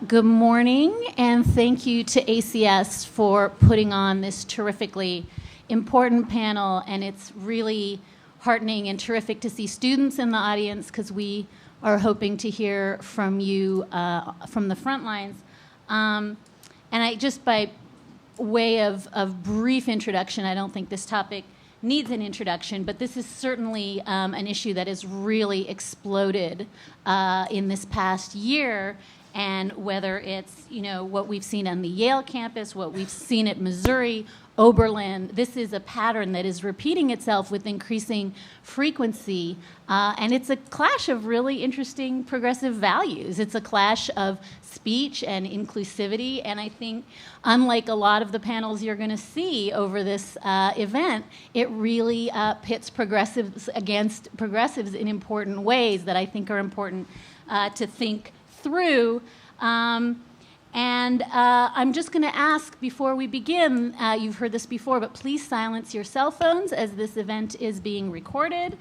Good morning, and thank you to ACS for putting on this terrifically important panel. And it's really heartening and terrific to see students in the audience because we are hoping to hear from you from the front lines. And I just by way of brief introduction, I don't think this topic needs an introduction, but this is certainly an issue that has really exploded in this past year. And whether it's, what we've seen on the Yale campus, what we've seen at Missouri, Oberlin, this is a pattern that is repeating itself with increasing frequency. And it's a clash of really interesting progressive values. It's a clash of speech and inclusivity. And I think, unlike a lot of the panels you're going to see over this event, it really pits progressives against progressives in important ways that I think are important to think through. I'm just going to ask before we begin, you've heard this before, but please silence your cell phones as this event is being recorded.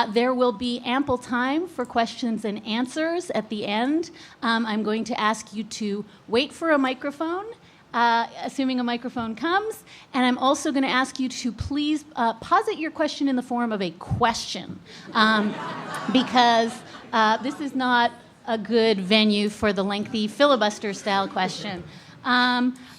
There will be ample time for questions and answers at the end. I'm going to ask you to wait for a microphone, assuming a microphone comes, and I'm also going to ask you to please posit your question in the form of a question, because this is not a good venue for the lengthy filibuster-style question.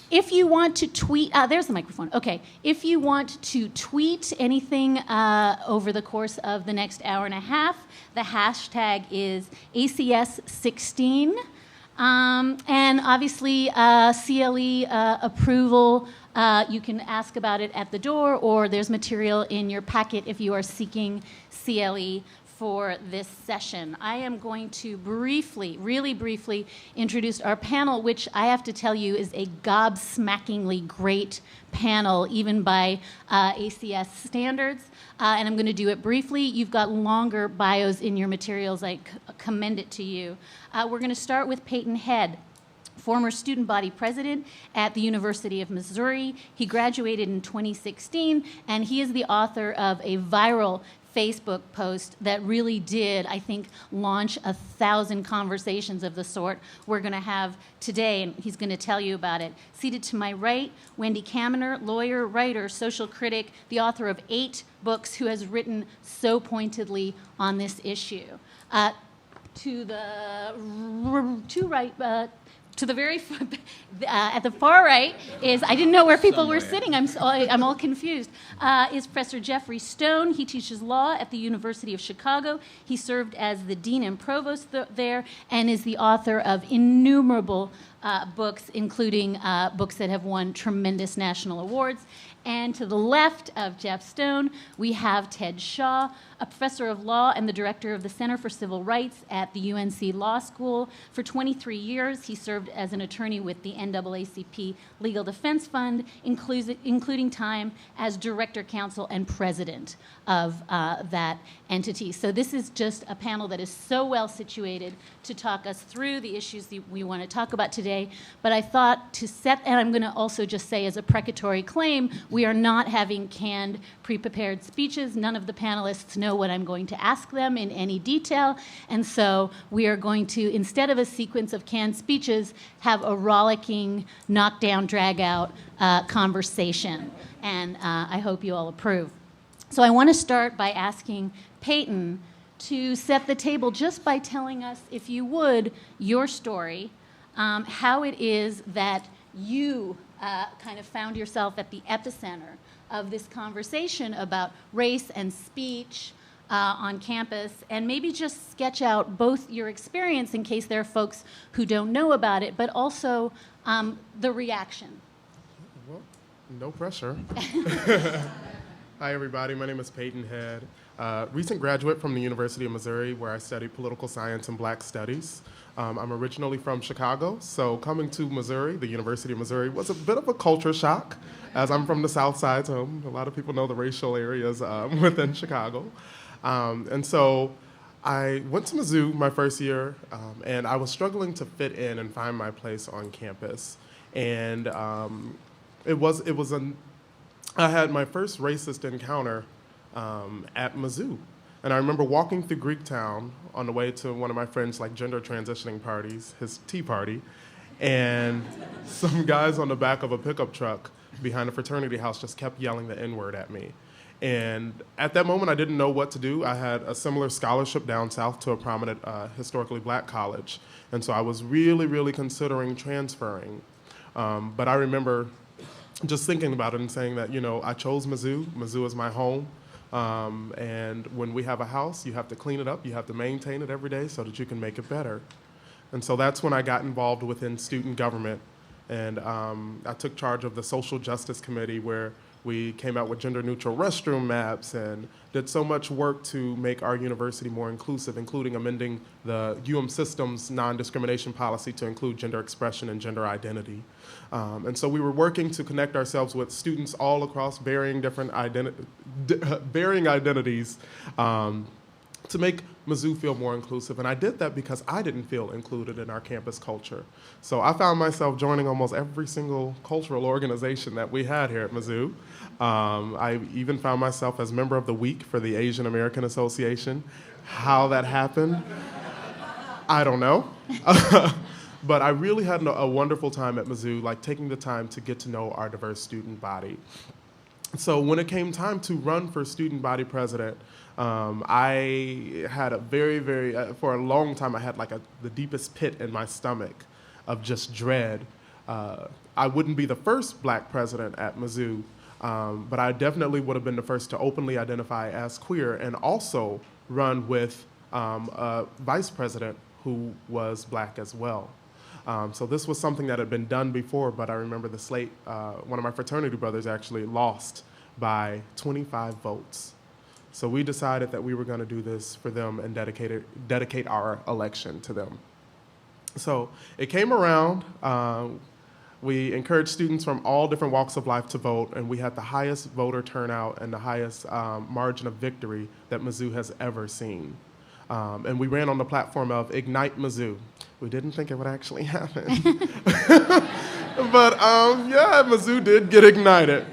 If you want to tweet, there's the microphone. Okay. If you want to tweet anything over the course of the next hour and a half, the hashtag is ACS16. And obviously, CLE approval, you can ask about it at the door, or there's material in your packet if you are seeking CLE for this session. I am going to really briefly introduce our panel, which I have to tell you is a gobsmackingly great panel, even by ACS standards. And I'm going to do it briefly. You've got longer bios in your materials. I commend it to you. We're going to start with Payton Head, former student body president at the University of Missouri. He graduated in 2016, and he is the author of a viral Facebook post that really did, I think, launch 1,000 conversations of the sort we're going to have today, and he's going to tell you about it. Seated to my right, Wendy Kaminer, lawyer, writer, social critic, the author of 8 books, who has written so pointedly on this issue. To the very at the far right is, I didn't know where people were sitting. I'm all confused. Is Professor Jeffrey Stone. He teaches law at the University of Chicago. He served as the dean and provost there, and is the author of innumerable books, including books that have won tremendous national awards. And to the left of Jeff Stone, we have Ted Shaw, a professor of law and the director of the Center for Civil Rights at the UNC Law School. For 23 years, he served as an attorney with the NAACP Legal Defense Fund, including time as director, counsel, and president of that entity. So this is just a panel that is so well situated to talk us through the issues that we want to talk about today. But I thought to set, and I'm going to also just say as a precatory claim, we are not having canned, pre-prepared speeches. None of the panelists know what I'm going to ask them in any detail. And so we are going to, instead of a sequence of canned speeches, have a rollicking, knock-down, drag-out conversation. And I hope you all approve. So I want to start by asking Payton to set the table just by telling us, if you would, your story, how it is that you kind of found yourself at the epicenter of this conversation about race and speech on campus, and maybe just sketch out both your experience in case there are folks who don't know about it, but also the reaction. Well, no pressure. Hi, everybody. My name is Payton Head, recent graduate from the University of Missouri, where I studied political science and Black studies. I'm originally from Chicago, so coming to Missouri, the University of Missouri, was a bit of a culture shock, as I'm from the South Side, so a lot of people know the racial areas within Chicago. And so I went to Mizzou my first year, and I was struggling to fit in and find my place on campus. And I had my first racist encounter at Mizzou. And I remember walking through Greektown on the way to one of my friends' like gender transitioning parties, his tea party, and some guys on the back of a pickup truck behind a fraternity house just kept yelling the N-word at me. And at that moment, I didn't know what to do. I had a similar scholarship down south to a prominent historically black college. And so I was really, really considering transferring. But I remember just thinking about it and saying that, you know, I chose Mizzou. Mizzou is my home. And when we have a house, you have to clean it up. You have to maintain it every day so that you can make it better. And so that's when I got involved within student government. And I took charge of the Social Justice Committee, where we came out with gender-neutral restroom maps and did so much work to make our university more inclusive, including amending the system's non-discrimination policy to include gender expression and gender identity. And so we were working to connect ourselves with students all across varying identities to make Mizzou feel more inclusive. And I did that because I didn't feel included in our campus culture. So I found myself joining almost every single cultural organization that we had here at Mizzou. I even found myself as member of the week for the Asian American Association. How that happened, I don't know. But I really had a wonderful time at Mizzou, like taking the time to get to know our diverse student body. So when it came time to run for student body president, I had a for a long time, I had like the deepest pit in my stomach of just dread. I wouldn't be the first black president at Mizzou, but I definitely would have been the first to openly identify as queer and also run with a vice president who was black as well. So this was something that had been done before, but I remember the Slate, one of my fraternity brothers actually lost by 25 votes. So we decided that we were going to do this for them and dedicate our election to them. So it came around. We encouraged students from all different walks of life to vote, and we had the highest voter turnout and the highest margin of victory that Mizzou has ever seen. And we ran on the platform of Ignite Mizzou. We didn't think it would actually happen. But yeah, Mizzou did get ignited.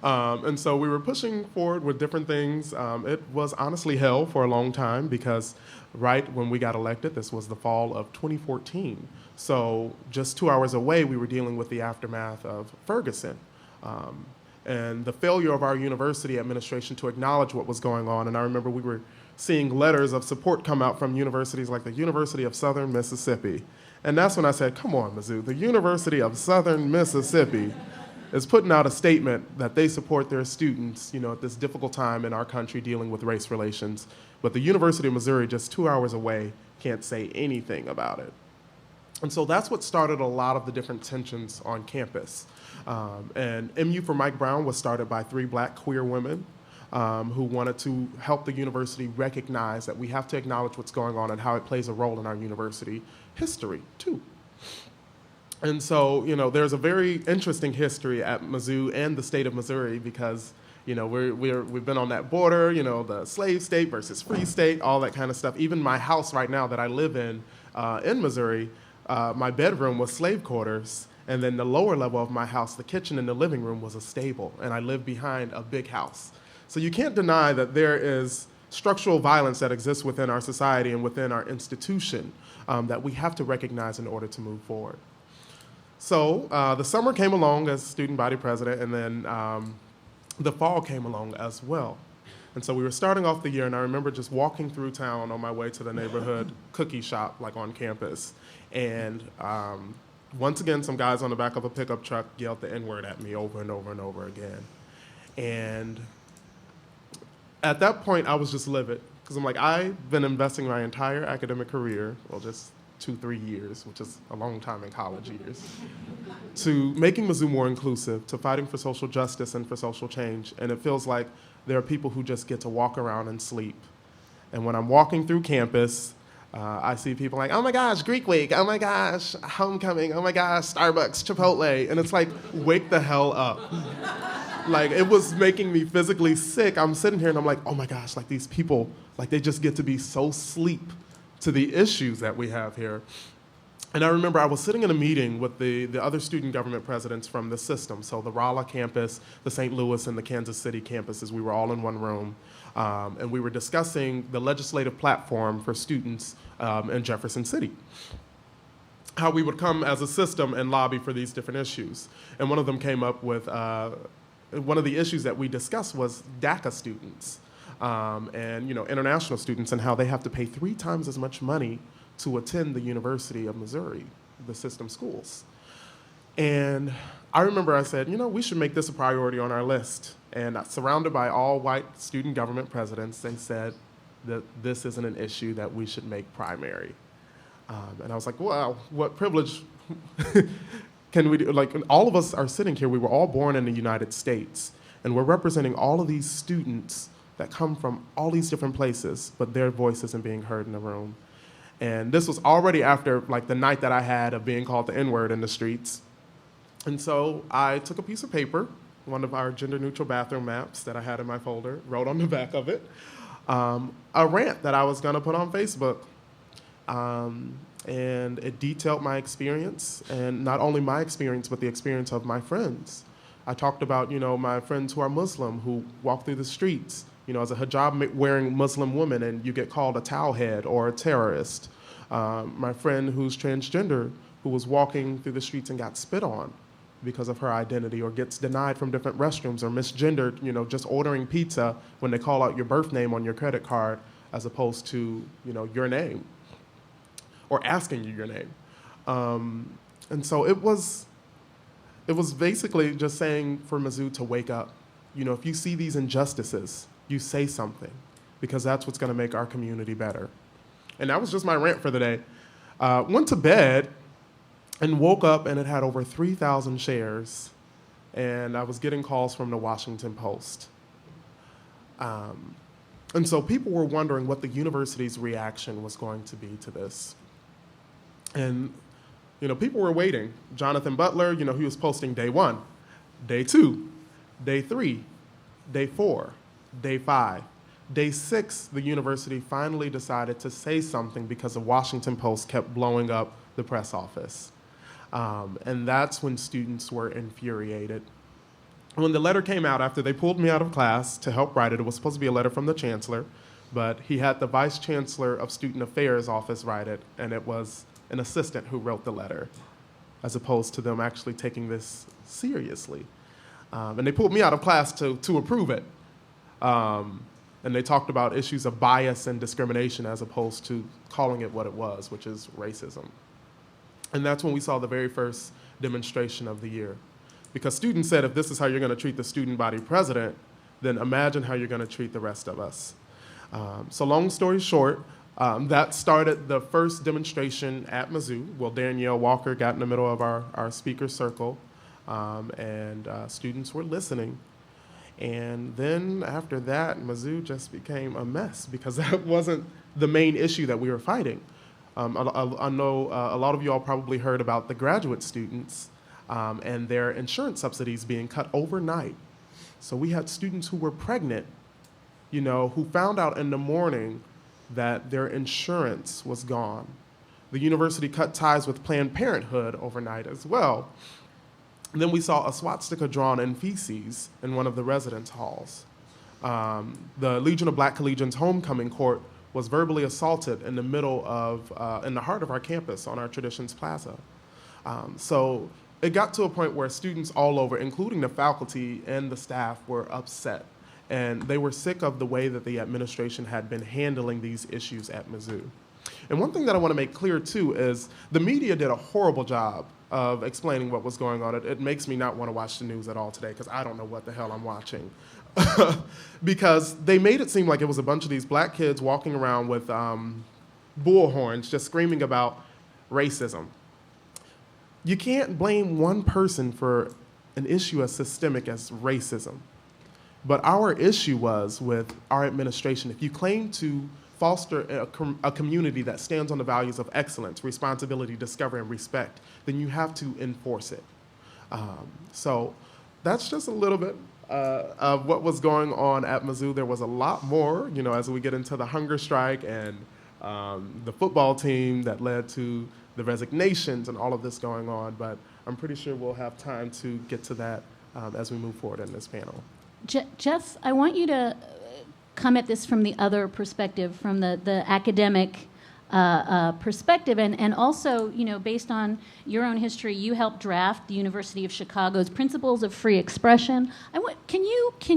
And so we were pushing forward with different things. It was honestly hell for a long time because right when we got elected, this was the fall of 2014. So just 2 hours away, we were dealing with the aftermath of Ferguson. And the failure of our university administration to acknowledge what was going on. And I remember we were seeing letters of support come out from universities like the University of Southern Mississippi. And that's when I said, come on, Mizzou, the University of Southern Mississippi is putting out a statement that they support their students, you know, at this difficult time in our country dealing with race relations. But the University of Missouri, just 2 hours away, can't say anything about it. And so that's what started a lot of the different tensions on campus. And MU for Mike Brown was started by 3 black queer women who wanted to help the university recognize that we have to acknowledge what's going on and how it plays a role in our university history, too. And so, you know, there's a very interesting history at Mizzou and the state of Missouri because, you know, we've been on that border, you know, the slave state versus free state, all that kind of stuff. Even my house right now that I live in Missouri, my bedroom was slave quarters. And then the lower level of my house, the kitchen and the living room, was a stable. And I lived behind a big house. So you can't deny that there is structural violence that exists within our society and within our institution that we have to recognize in order to move forward. So the summer came along as student body president, and then the fall came along as well. And so we were starting off the year, and I remember just walking through town on my way to the neighborhood cookie shop, like on campus. And once again, some guys on the back of a pickup truck yelled the N-word at me over and over and over again. And at that point, I was just livid, because I'm like, I've been investing my entire academic career, well, just 2-3 years, which is a long time in college years, to making Mizzou more inclusive, to fighting for social justice and for social change. And it feels like there are people who just get to walk around and sleep. And when I'm walking through campus, I see people like, oh my gosh, Greek Week, oh my gosh, homecoming, oh my gosh, Starbucks, Chipotle. And it's like, wake the hell up. Like, it was making me physically sick. I'm sitting here and I'm like, oh my gosh, like these people, like they just get to be so asleep to the issues that we have here. And I remember I was sitting in a meeting with the other student government presidents from the system. So the Raleigh campus, the St. Louis, and the Kansas City campuses, we were all in one room. And we were discussing the legislative platform for students in Jefferson City, how we would come as a system and lobby for these different issues. And one of them came up with, one of the issues that we discussed was DACA students and international students, and how they have to pay 3 times as much money to attend the University of Missouri, the system schools. And I remember I said, we should make this a priority on our list. And surrounded by all white student government presidents, they said that this isn't an issue that we should make primary. And I was like, wow, what privilege can we do? Like, all of us are sitting here, we were all born in the United States, and we're representing all of these students that come from all these different places, but their voice isn't being heard in the room. And this was already after the night that I had of being called the N-word in the streets. And so I took a piece of paper, one of our gender-neutral bathroom maps that I had in my folder, wrote on the back of it, a rant that I was gonna put on Facebook. And it detailed my experience, and not only my experience, but the experience of my friends. I talked about, my friends who are Muslim, who walk through the streets, as a hijab-wearing Muslim woman, and you get called a towelhead or a terrorist. My friend who's transgender, who was walking through the streets and got spit on because of her identity, or gets denied from different restrooms, or misgendered, just ordering pizza when they call out your birth name on your credit card as opposed to, your name, or asking you your name. And so it was basically just saying for Mizzou to wake up. If you see these injustices, you say something, because that's what's gonna make our community better. And that was just my rant for the day. Went to bed and woke up, and it had over 3,000 shares, and I was getting calls from the Washington Post. And so people were wondering what the university's reaction was going to be to this. And people were waiting. Jonathan Butler, he was posting day 1, day 2, day 3, day 4, day 5. Day 6, the university finally decided to say something because the Washington Post kept blowing up the press office. And that's when students were infuriated. When the letter came out, after they pulled me out of class to help write it, it was supposed to be a letter from the chancellor, but he had the vice chancellor of student affairs office write it, and it was an assistant who wrote the letter, as opposed to them actually taking this seriously. And they pulled me out of class to approve it. And they talked about issues of bias and discrimination as opposed to calling it what it was, which is racism. And that's when we saw the very first demonstration of the year. Because students said, if this is how you're gonna treat the student body president, then imagine how you're gonna treat the rest of us. So long story short, that started the first demonstration at Mizzou. Well, Danielle Walker got in the middle of our speaker circle, and students were listening. And then after that, Mizzou just became a mess, because that wasn't the main issue that we were fighting. I know a lot of you all probably heard about the graduate students and their insurance subsidies being cut overnight. So we had students who were pregnant, who found out in the morning that their insurance was gone. The university cut ties with Planned Parenthood overnight as well. And then we saw a swastika drawn in feces in one of the residence halls. The Legion of Black Collegians homecoming court was verbally assaulted in the middle of, in the heart of our campus on our Traditions Plaza. So it got to a point where students all over, including the faculty and the staff, were upset. And they were sick of the way that the administration had been handling these issues at Mizzou. And one thing that I want to make clear too is the media did a horrible job of explaining what was going on. It makes me not want to watch the news at all today, because I don't know what the hell I'm watching. Because they made it seem like it was a bunch of these black kids walking around with bullhorns just screaming about racism. You can't blame one person for an issue as systemic as racism. But our issue was with our administration. If you claim to foster a community that stands on the values of excellence, responsibility, discovery, and respect, then you have to enforce it. So that's just a little bit of what was going on at Mizzou. There was a lot more, as we get into the hunger strike and the football team that led to the resignations and all of this going on, but I'm pretty sure we'll have time to get to that as we move forward in this panel. Jeff, I want you to come at this from the other perspective, from the academic perspective, and also, based on your own history, you helped draft the University of Chicago's Principles of Free Expression. Can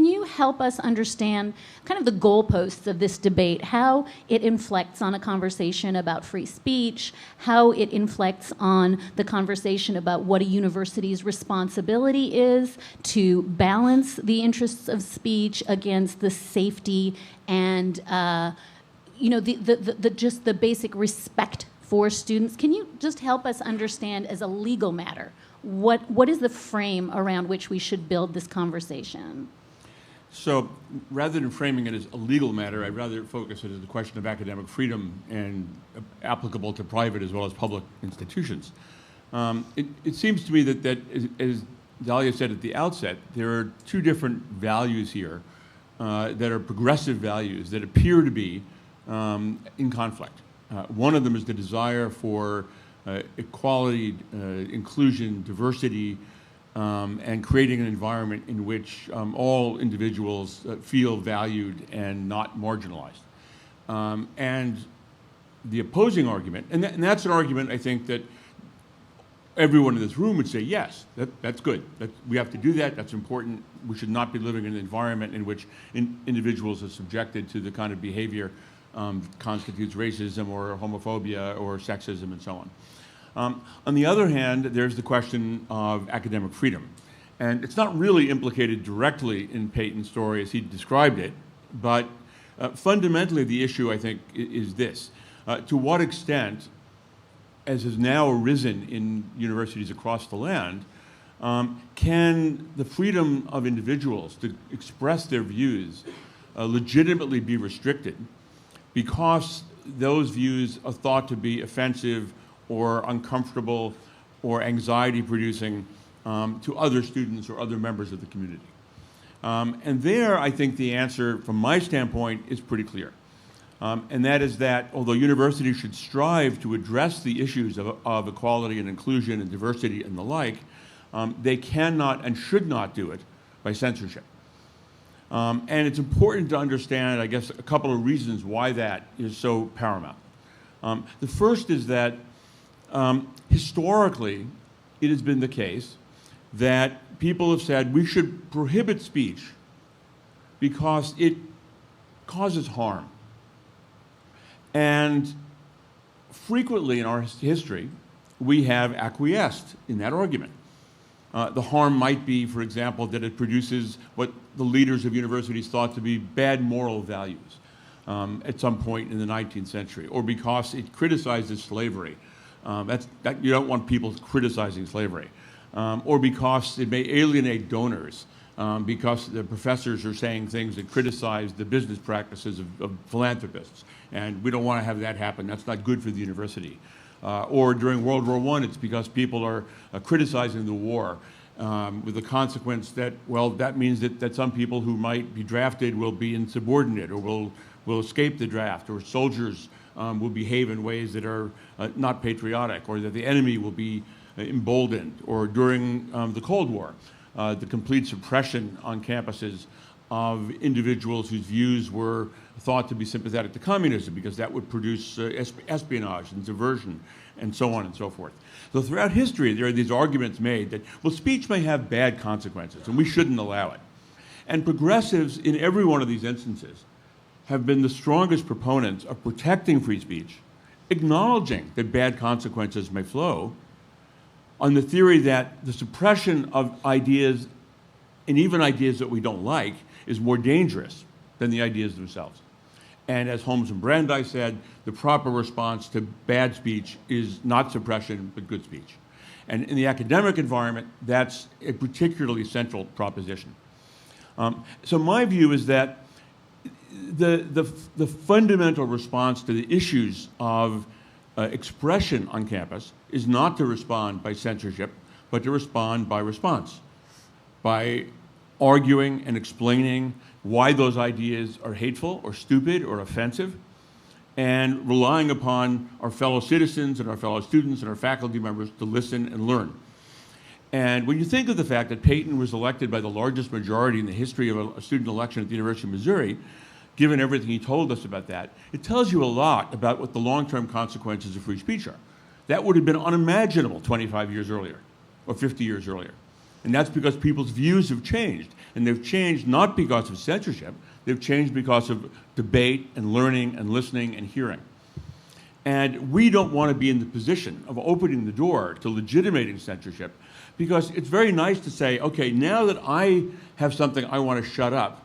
you help us understand kind of the goalposts of this debate, how it inflects on a conversation about free speech, how it inflects on the conversation about what a university's responsibility is to balance the interests of speech against the safety and just the basic respect for students. Can you just help us understand, as a legal matter, what is the frame around which we should build this conversation? So rather than framing it as a legal matter, I'd rather focus it as a question of academic freedom and applicable to private as well as public institutions. It seems to me that as Dahlia said at the outset, there are two different values here that are progressive values that appear to be in conflict. One of them is the desire for equality, inclusion, diversity, and creating an environment in which all individuals feel valued and not marginalized. And the opposing argument, and that's an argument I think that everyone in this room would say, yes, that's good. We have to do that. That's important. We should not be living in an environment in which individuals are subjected to the kind of behavior constitutes racism or homophobia or sexism and so on. On the other hand, there's the question of academic freedom. And it's not really implicated directly in Payton's story as he described it, but fundamentally the issue, I think, is this. To what extent, as has now arisen in universities across the land, can the freedom of individuals to express their views legitimately be restricted because those views are thought to be offensive or uncomfortable or anxiety-producing to other students or other members of the community? And there, I think the answer, from my standpoint, is pretty clear. And that is that although universities should strive to address the issues of equality and inclusion and diversity and the like, they cannot and should not do it by censorship. And it's important to understand, I guess, a couple of reasons why that is so paramount. The first is that historically, it has been the case that people have said we should prohibit speech because it causes harm. And frequently in our history, we have acquiesced in that argument. The harm might be, for example, that it produces what the leaders of universities thought to be bad moral values at some point in the 19th century, or because it criticizes slavery. You don't want people criticizing slavery. Or because it may alienate donors, because the professors are saying things that criticize the business practices of philanthropists. And we don't want to have that happen. That's not good for the university. Or during World War I, it's because people are criticizing the war with the consequence that, well, that means that some people who might be drafted will be insubordinate or will escape the draft, or soldiers will behave in ways that are not patriotic, or that the enemy will be emboldened. Or during the Cold War, the complete suppression on campuses of individuals whose views were thought to be sympathetic to communism, because that would produce espionage and diversion and so on and so forth. So throughout history, there are these arguments made that, well, speech may have bad consequences and we shouldn't allow it. And progressives in every one of these instances have been the strongest proponents of protecting free speech, acknowledging that bad consequences may flow, on the theory that the suppression of ideas, and even ideas that we don't like, is more dangerous than the ideas themselves. And as Holmes and Brandeis said, the proper response to bad speech is not suppression, but good speech. And in the academic environment, that's a particularly central proposition. So my view is that the fundamental response to the issues of expression on campus is not to respond by censorship, but to respond by response, by arguing and explaining why those ideas are hateful or stupid or offensive, and relying upon our fellow citizens and our fellow students and our faculty members to listen and learn. And when you think of the fact that Payton was elected by the largest majority in the history of a student election at the University of Missouri, given everything he told us about that, it tells you a lot about what the long-term consequences of free speech are. That would have been unimaginable 25 years earlier or 50 years earlier. And that's because people's views have changed. And they've changed not because of censorship, they've changed because of debate and learning and listening and hearing. And we don't want to be in the position of opening the door to legitimating censorship, because it's very nice to say, okay, now that I have something I want to shut up,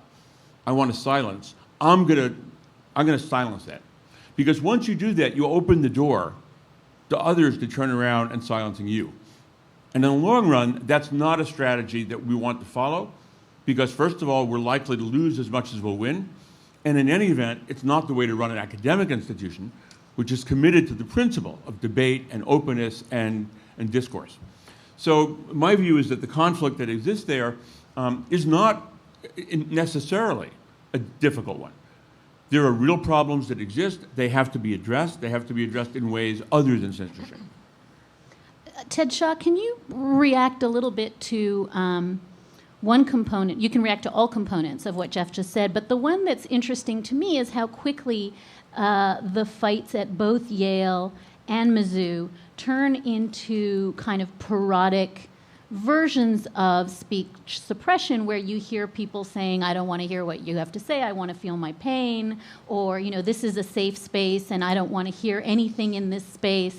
I want to silence, I'm going to silence that. Because once you do that, you open the door to others to turn around and silencing you. And in the long run, that's not a strategy that we want to follow, because first of all, we're likely to lose as much as we'll win. And in any event, it's not the way to run an academic institution, which is committed to the principle of debate and openness and discourse. So my view is that the conflict that exists there is not necessarily a difficult one. There are real problems that exist. They have to be addressed. They have to be addressed in ways other than censorship. Ted Shaw, can you react a little bit to one component? You can react to all components of what Jeff just said, but the one that's interesting to me is how quickly the fights at both Yale and Mizzou turn into kind of parodic versions of speech suppression, where you hear people saying, I don't want to hear what you have to say, I want to feel my pain, or, this is a safe space and I don't want to hear anything in this space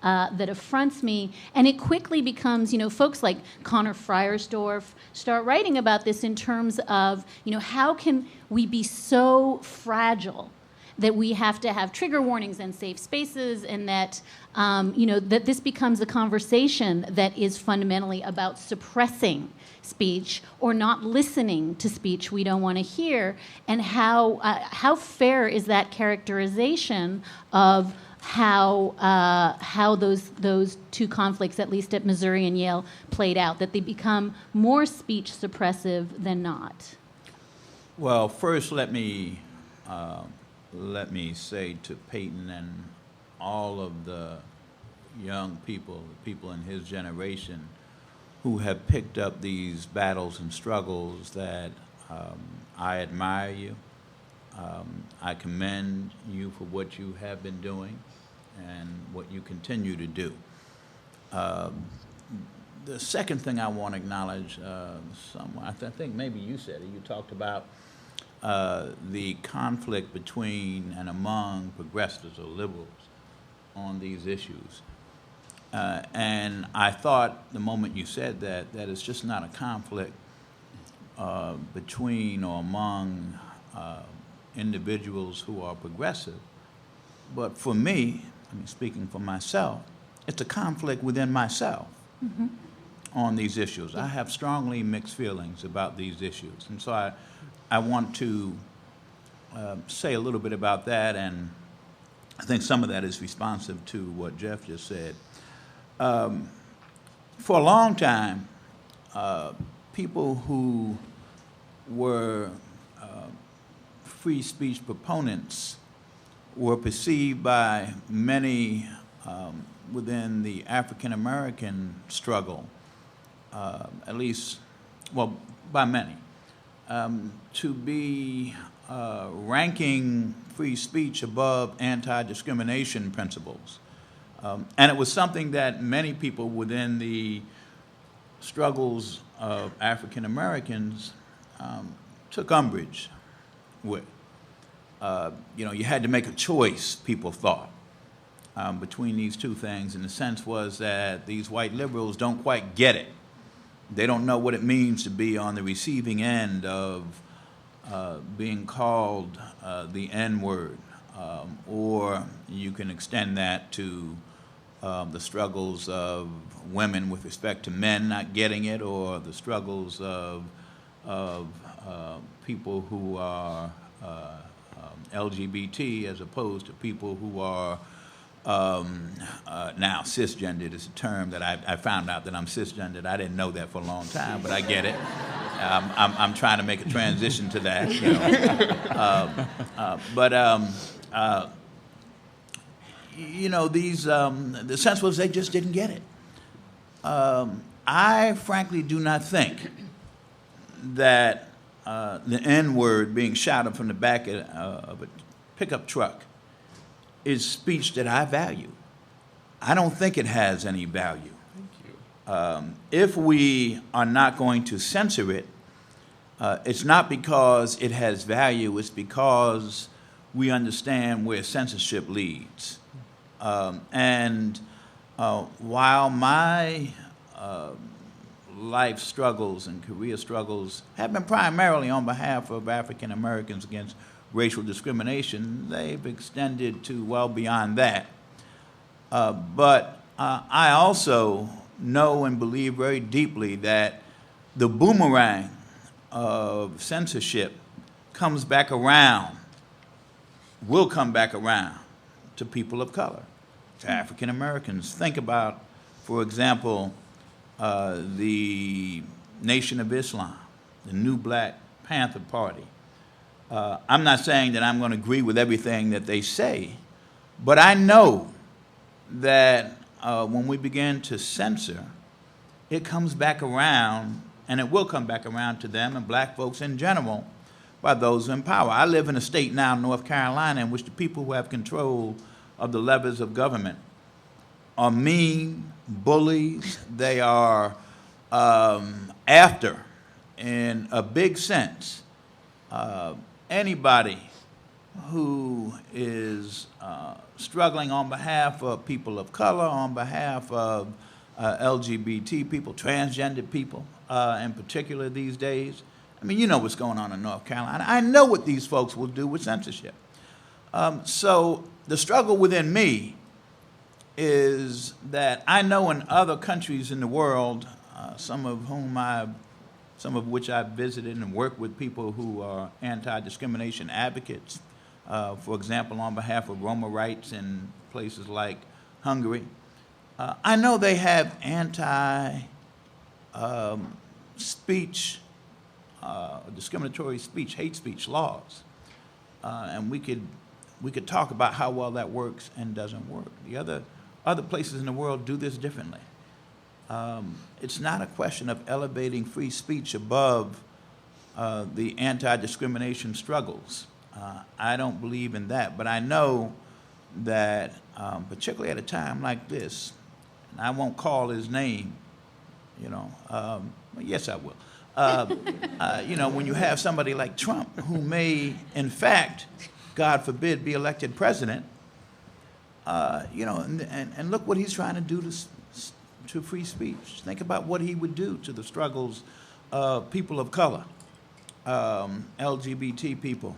that affronts me. And it quickly becomes, folks like Connor Friersdorf start writing about this in terms of, how can we be so fragile that we have to have trigger warnings and safe spaces, and that, that this becomes a conversation that is fundamentally about suppressing speech or not listening to speech we don't want to hear, and how fair is that characterization of how those two conflicts, at least at Missouri and Yale, played out, that they become more speech suppressive than not? Well, first let me say to Payton and all of the young people, the people in his generation who have picked up these battles and struggles, that I admire you. I commend you for what you have been doing and what you continue to do. The second thing I want to acknowledge, I think maybe you said it, you talked about the conflict between and among progressives or liberals on these issues. And I thought the moment you said that it's just not a conflict between or among individuals who are progressive, but for me, speaking for myself, it's a conflict within myself on these issues. I have strongly mixed feelings about these issues, and so I want to say a little bit about that, and I think some of that is responsive to what Jeff just said. For a long time, people who were free speech proponents were perceived by many within the African American struggle, at least, well, by many, to be ranking free speech above anti-discrimination principles. And it was something that many people within the struggles of African Americans took umbrage with. You had to make a choice, people thought, between these two things, and the sense was that these white liberals don't quite get it. They don't know what it means to be on the receiving end of being called the N-word, or you can extend that to the struggles of women with respect to men not getting it, or the struggles of people who are LGBT as opposed to people who are now cisgendered is a term that I found out that I'm cisgendered. I didn't know that for a long time, but I get it. I'm trying to make a transition to that. These the sense was they just didn't get it. I frankly do not think that the N-word being shouted from the back of a pickup truck is speech that I value. I don't think it has any value. Thank you. If we are not going to censor it, it's not because it has value, it's because we understand where censorship leads. While my life struggles and career struggles have been primarily on behalf of African Americans against racial discrimination, they've extended to well beyond that. But I also know and believe very deeply that the boomerang of censorship comes back around, will come back around to people of color, to African Americans. Think about, for example, the Nation of Islam, the new Black Panther Party. I'm not saying that I'm going to agree with everything that they say, but I know that when we begin to censor, it comes back around, and it will come back around to them and black folks in general by those in power. I live in a state now, North Carolina, in which the people who have control of the levers of government are mean, bullies. They are after, in a big sense, anybody who is struggling on behalf of people of color, on behalf of LGBT people, transgender people in particular these days. I mean, you know what's going on in North Carolina. I know what these folks will do with censorship. So the struggle within me is that I know in other countries in the world, some of which I've visited and worked with people who are anti-discrimination advocates, for example, on behalf of Roma rights in places like Hungary. I know they have anti-speech, discriminatory speech, hate speech laws, and we could talk about how well that works and doesn't work. The other places in the world do this differently. It's not a question of elevating free speech above the anti-discrimination struggles. I don't believe in that, but I know that particularly at a time like this, and I won't call his name, yes I will. When you have somebody like Trump who may, in fact, God forbid, be elected president, and look what he's trying to do to free speech. Think about what he would do to the struggles of people of color, LGBT people,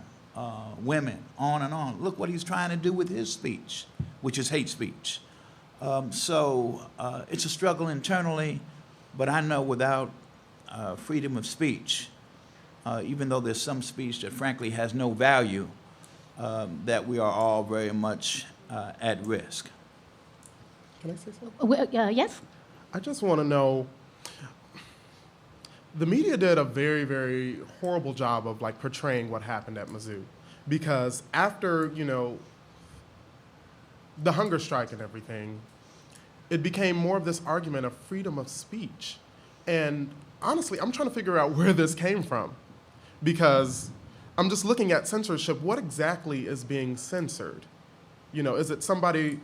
women, on and on. Look what he's trying to do with his speech, which is hate speech. So it's a struggle internally, but I know without freedom of speech, even though there's some speech that frankly has no value, that we are all very much at risk. Can I say something? Yes? I just want to know, the media did a very, very horrible job of portraying what happened at Mizzou, because after, the hunger strike and everything, it became more of this argument of freedom of speech. And honestly, I'm trying to figure out where this came from, because I'm just looking at censorship. What exactly is being censored? Is it somebody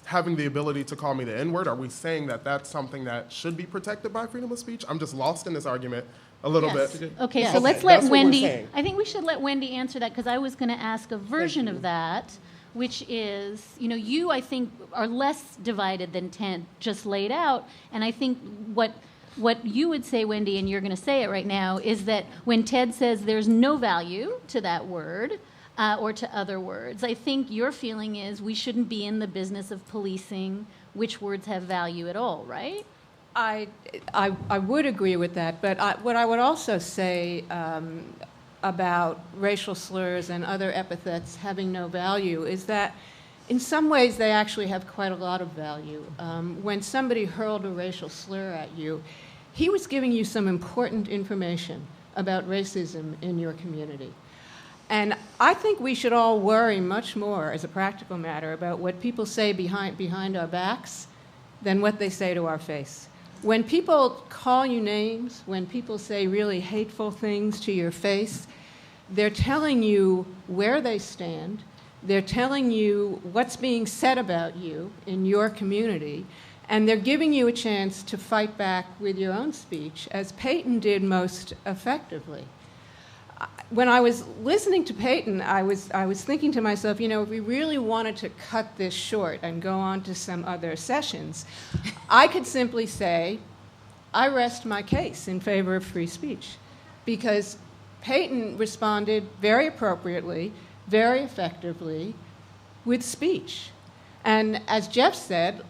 having the ability to call me the N-word? Are we saying that that's something that should be protected by freedom of speech? I'm just lost in this argument a little bit. Okay, Yeah. so let's Okay, let that's what we're Wendy, saying. I think we should let Wendy answer that, because I was going to ask a version of that, which is, you, I think, are less divided than Ted just laid out, and I think what you would say, Wendy, and you're going to say it right now, is that when Ted says there's no value to that word or to other words, I think your feeling is we shouldn't be in the business of policing which words have value at all, right? I would agree with that, but what I would also say about racial slurs and other epithets having no value is that in some ways they actually have quite a lot of value. When somebody hurled a racial slur at you, he was giving you some important information about racism in your community. And I think we should all worry much more, as a practical matter, about what people say behind our backs than what they say to our face. When people call you names, when people say really hateful things to your face, they're telling you where they stand. They're telling you what's being said about you in your community, and they're giving you a chance to fight back with your own speech, as Payton did most effectively. When I was listening to Payton, I was thinking to myself, if we really wanted to cut this short and go on to some other sessions, I could simply say, I rest my case in favor of free speech, because Payton responded very appropriately, very effectively, with speech. And as Jeff said,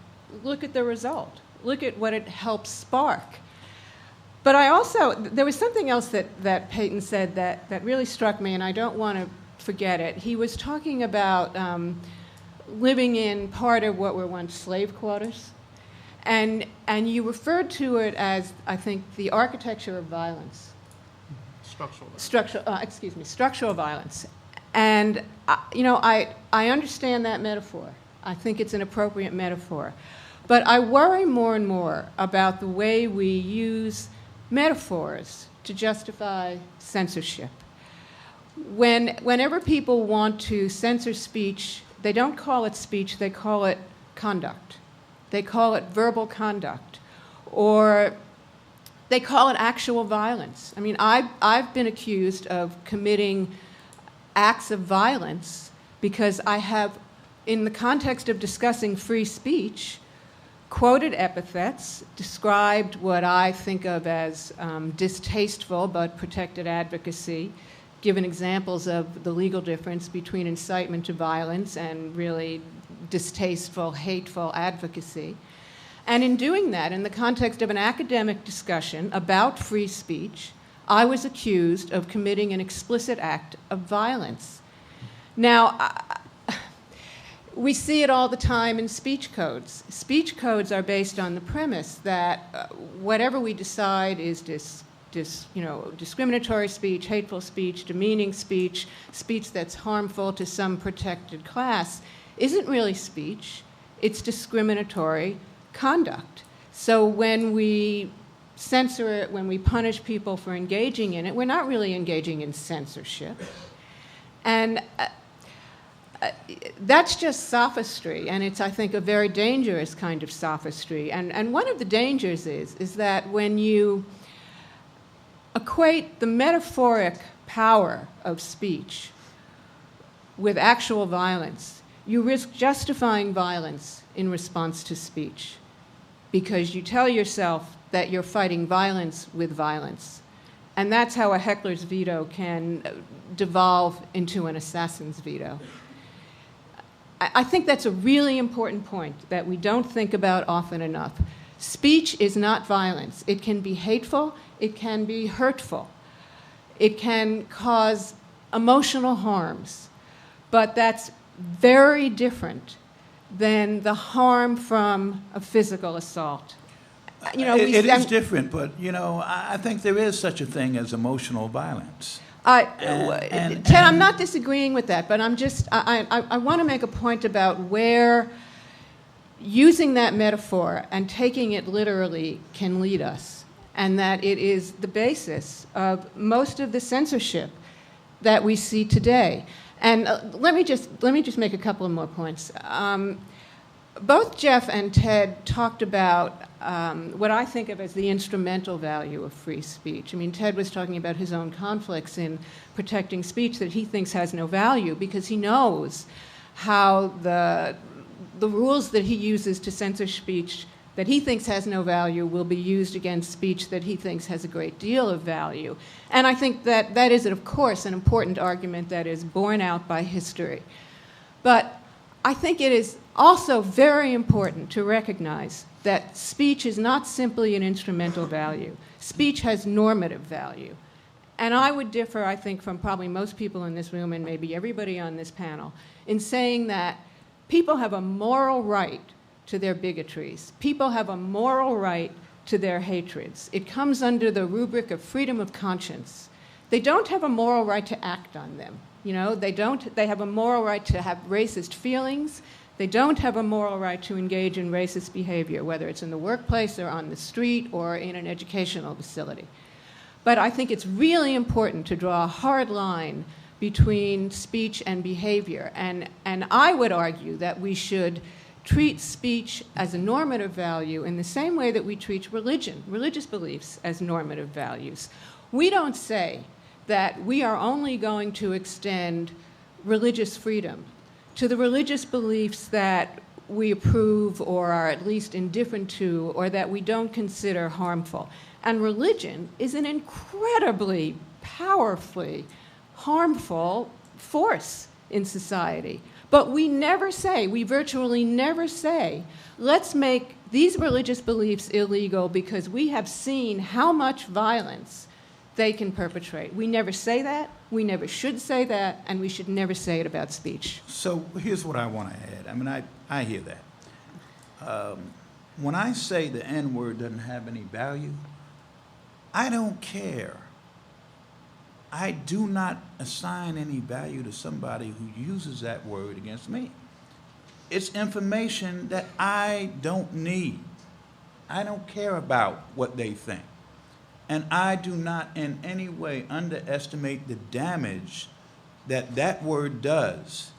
look at the result. Look at what it helps spark. But there was something else that Payton said that really struck me, and I don't want to forget it. He was talking about living in part of what were once slave quarters. And you referred to it as, I think, the architecture of violence. Structural violence. And, I understand that metaphor. I think it's an appropriate metaphor. But I worry more and more about the way we use metaphors to justify censorship. Whenever people want to censor speech, they don't call it speech, they call it conduct. They call it verbal conduct, or they call it actual violence. I mean, I've been accused of committing acts of violence because I have, in the context of discussing free speech, quoted epithets, described what I think of as distasteful but protected advocacy, given examples of the legal difference between incitement to violence and really distasteful, hateful advocacy. And in doing that, in the context of an academic discussion about free speech, I was accused of committing an explicit act of violence. Now, we see it all the time in speech codes. Speech codes are based on the premise that whatever we decide is discriminatory speech, hateful speech, demeaning speech, speech that's harmful to some protected class, isn't really speech. It's discriminatory conduct. So when we censor it, when we punish people for engaging in it, we're not really engaging in censorship. And that's just sophistry, and it's, I think, a very dangerous kind of sophistry. And one of the dangers is that when you equate the metaphoric power of speech with actual violence, you risk justifying violence in response to speech, because you tell yourself that you're fighting violence with violence. And that's how a heckler's veto can devolve into an assassin's veto. I think that's a really important point that we don't think about often enough. Speech is not violence. It can be hateful. It can be hurtful. It can cause emotional harms. But that's very different than the harm from a physical assault. It is different, but, I think there is such a thing as emotional violence. Ted, I'm not disagreeing with that, but I want to make a point about where using that metaphor and taking it literally can lead us, and that it is the basis of most of the censorship that we see today. And let me just make a couple of more points. Both Jeff and Ted talked about what I think of as the instrumental value of free speech. I mean, Ted was talking about his own conflicts in protecting speech that he thinks has no value, because he knows how the rules that he uses to censor speech that he thinks has no value will be used against speech that he thinks has a great deal of value. And I think that is, of course, an important argument that is borne out by history. But I think it is also very important to recognize that speech is not simply an instrumental value. Speech has normative value. And I would differ, I think, from probably most people in this room and maybe everybody on this panel in saying that people have a moral right to their bigotries. People have a moral right to their hatreds. It comes under the rubric of freedom of conscience. They don't have a moral right to act on them. They have a moral right to have racist feelings. They don't have a moral right to engage in racist behavior, whether it's in the workplace or on the street or in an educational facility. But I think it's really important to draw a hard line between speech and behavior. And I would argue that we should treat speech as a normative value in the same way that we treat religious beliefs as normative values. We don't say that we are only going to extend religious freedom to the religious beliefs that we approve or are at least indifferent to or that we don't consider harmful. And religion is an incredibly powerfully harmful force in society. But we virtually never say, let's make these religious beliefs illegal because we have seen how much violence they can perpetrate. We never say that, we never should say that, and we should never say it about speech. So here's what I want to add. I mean, I hear that. When I say the N-word doesn't have any value, I don't care. I do not assign any value to somebody who uses that word against me. It's information that I don't need. I don't care about what they think. And I do not in any way underestimate the damage that that word does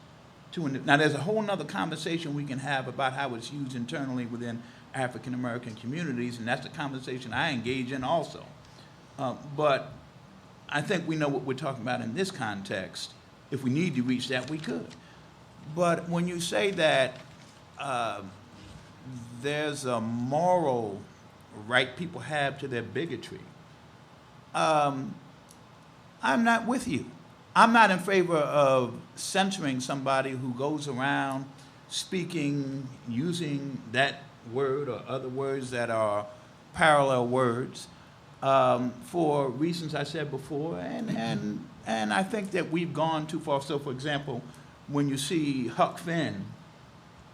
to now there's a whole nother conversation we can have about how it's used internally within African American communities, and that's a conversation I engage in also. But I think we know what we're talking about in this context. If we need to reach that, we could. But when you say that there's a moral right people have to their bigotry, I'm not with you. I'm not in favor of censoring somebody who goes around speaking, using that word or other words that are parallel words for reasons I said before, and I think that we've gone too far. So, for example, when you see Huck Finn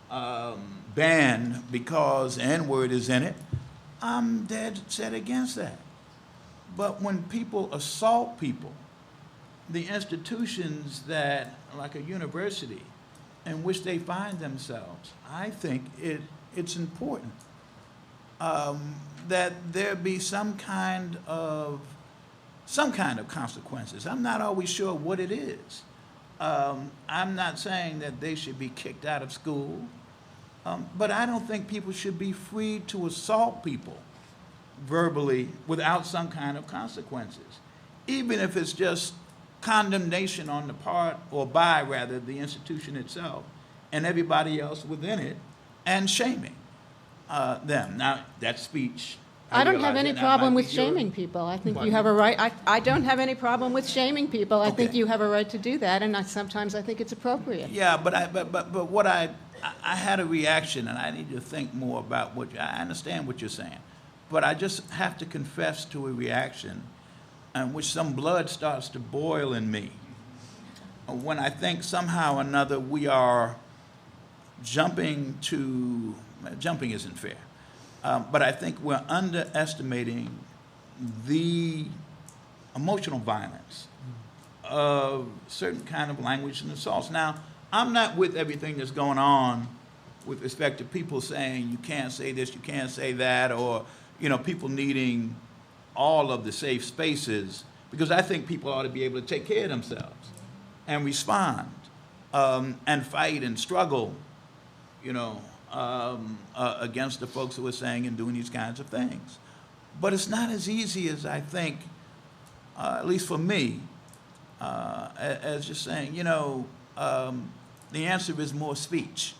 banned because the N-word is in it, I'm dead set against that. But when people assault people, the institutions that, like a university, in which they find themselves, I think it's important that there be some kind of consequences. I'm not always sure what it is. I'm not saying that they should be kicked out of school, but I don't think people should be free to assault people verbally without some kind of consequences, even if it's just condemnation on the part, or by rather, the institution itself and everybody else within it, and shaming them. Now, that's speech. I don't have any problem with your- shaming people. I think Pardon? you have a right. I don't have any problem with shaming people. I think Okay. you have a right to do that, and sometimes I think it's appropriate. Yeah, but what I had a reaction, and I need to think more about I understand what you're saying, but I just have to confess to a reaction in which some blood starts to boil in me when I think somehow or another we are jumping isn't fair, but I think we're underestimating the emotional violence of certain kind of language and assaults. Now, I'm not with everything that's going on with respect to people saying you can't say this, you can't say that, or people needing all of the safe spaces, because I think people ought to be able to take care of themselves and respond and fight and struggle, against the folks who are saying and doing these kinds of things. But it's not as easy as I think, at least for me, as just saying, the answer is more speech.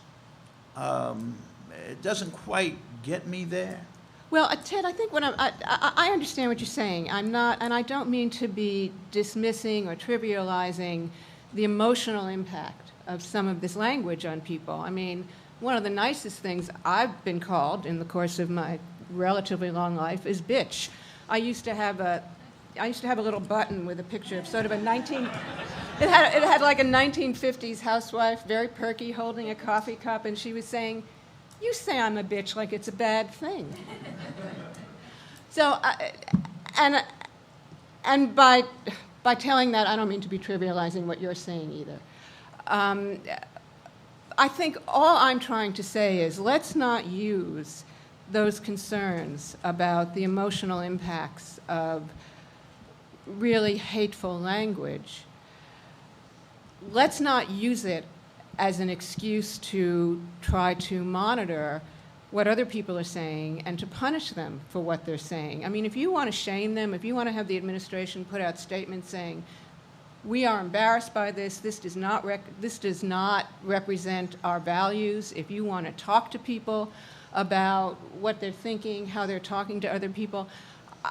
It doesn't quite get me there. Well, Ted, I think I understand what you're saying. I'm not, and I don't mean to be dismissing or trivializing the emotional impact of some of this language on people. I mean, one of the nicest things I've been called in the course of my relatively long life is bitch. I used to have a little button with a picture of sort of it had like a 1950s housewife, very perky, holding a coffee cup, and she was saying, "You say I'm a bitch like it's a bad thing." So, and by by telling that, I don't mean to be trivializing what you're saying either. I think all I'm trying to say is let's not use those concerns about the emotional impacts of really hateful language. Let's not use it as an excuse to try to monitor what other people are saying and to punish them for what they're saying. I mean, if you want to shame them, if you want to have the administration put out statements saying, we are embarrassed by this, this does not represent our values, if you want to talk to people about what they're thinking, how they're talking to other people,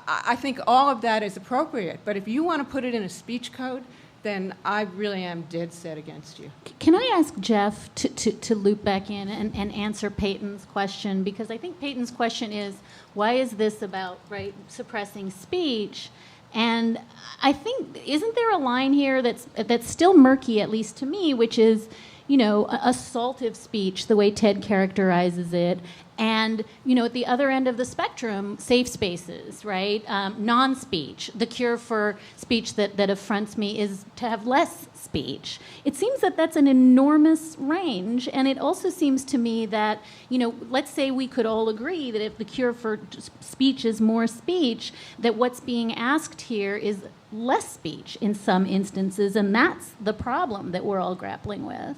I think all of that is appropriate. But if you want to put it in a speech code, then I really am dead set against you. Can I ask Jeff to loop back in and answer Payton's question? Because I think Payton's question is, why is this about, right, suppressing speech? And I think, isn't there a line here that's still murky, at least to me, which is, you know, assaultive speech, the way Ted characterizes it, and, you know, at the other end of the spectrum, safe spaces, right? Non-speech. The cure for speech that affronts me is to have less speech. It seems that that's an enormous range, and it also seems to me that, you know, let's say we could all agree that if the cure for speech is more speech, that what's being asked here is less speech in some instances, and that's the problem that we're all grappling with.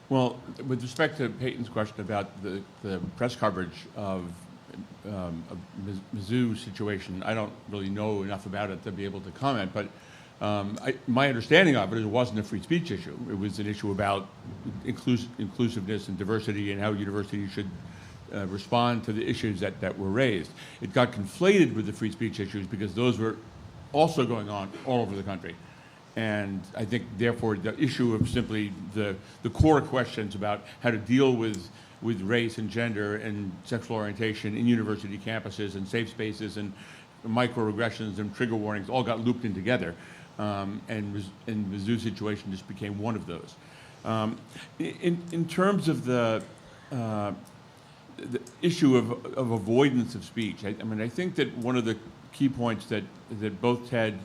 Well, with respect to Payton's question about the press coverage of Mizzou's situation, I don't really know enough about it to be able to comment, but my understanding of it is it wasn't a free speech issue. It was an issue about inclusiveness and diversity and how universities should respond to the issues that were raised. It got conflated with the free speech issues because those were also going on all over the country. And I think, therefore, the issue of simply the core questions about how to deal with race and gender and sexual orientation in university campuses and safe spaces and microaggressions and trigger warnings all got looped in together. And the zoo situation just became one of those. In terms of the issue of avoidance of speech, I mean, I think that one of the key points that both Ted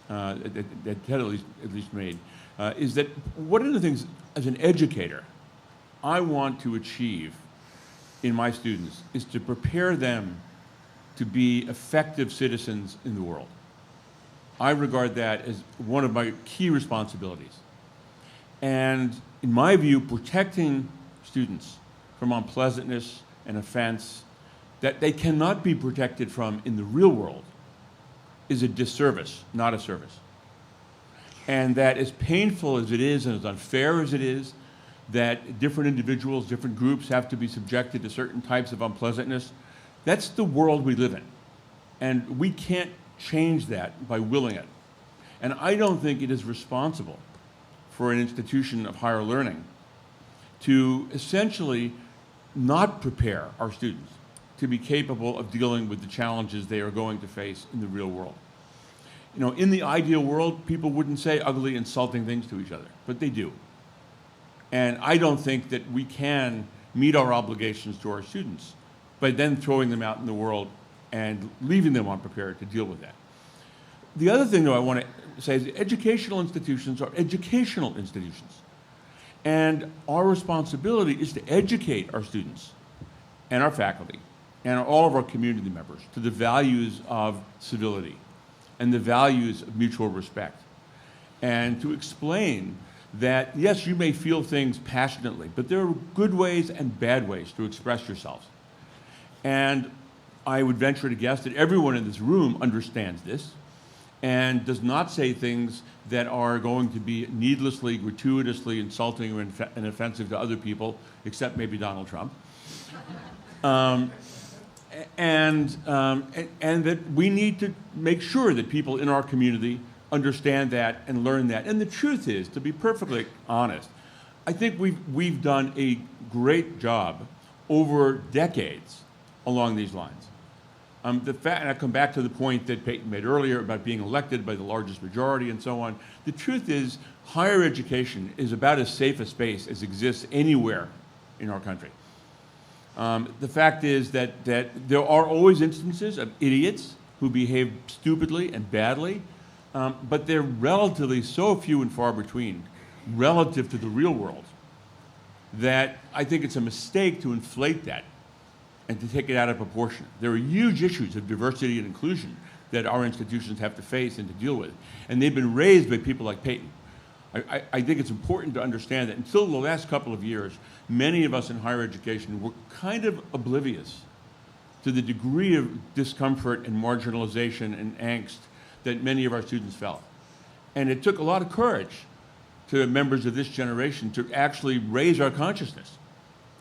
that Ted at least made, is that one of the things as an educator I want to achieve in my students is to prepare them to be effective citizens in the world. I regard that as one of my key responsibilities. And in my view, protecting students from unpleasantness and offense that they cannot be protected from in the real world is a disservice, not a service. And that as painful as it is and as unfair as it is, that different individuals, different groups have to be subjected to certain types of unpleasantness, that's the world we live in. And we can't change that by willing it. And I don't think it is responsible for an institution of higher learning to essentially not prepare our students to be capable of dealing with the challenges they are going to face in the real world. You know, in the ideal world, people wouldn't say ugly, insulting things to each other, but they do. And I don't think that we can meet our obligations to our students by then throwing them out in the world and leaving them unprepared to deal with that. The other thing, though, I want to say is that educational institutions are educational institutions. And our responsibility is to educate our students and our faculty and all of our community members to the values of civility and the values of mutual respect. And to explain that, yes, you may feel things passionately, but there are good ways and bad ways to express yourselves. And I would venture to guess that everyone in this room understands this and does not say things that are going to be needlessly, gratuitously insulting and offensive to other people, except maybe Donald Trump. And that we need to make sure that people in our community understand that and learn that. And the truth is, to be perfectly honest, I think we've done a great job over decades along these lines. And I come back to the point that Payton made earlier about being elected by the largest majority and so on. The truth is, higher education is about as safe a space as exists anywhere in our country. The fact is that there are always instances of idiots who behave stupidly and badly, but they're relatively so few and far between relative to the real world that I think it's a mistake to inflate that and to take it out of proportion. There are huge issues of diversity and inclusion that our institutions have to face and to deal with, and they've been raised by people like Payton. I think it's important to understand that until the last couple of years, many of us in higher education were kind of oblivious to the degree of discomfort and marginalization and angst that many of our students felt. And it took a lot of courage to members of this generation to actually raise our consciousness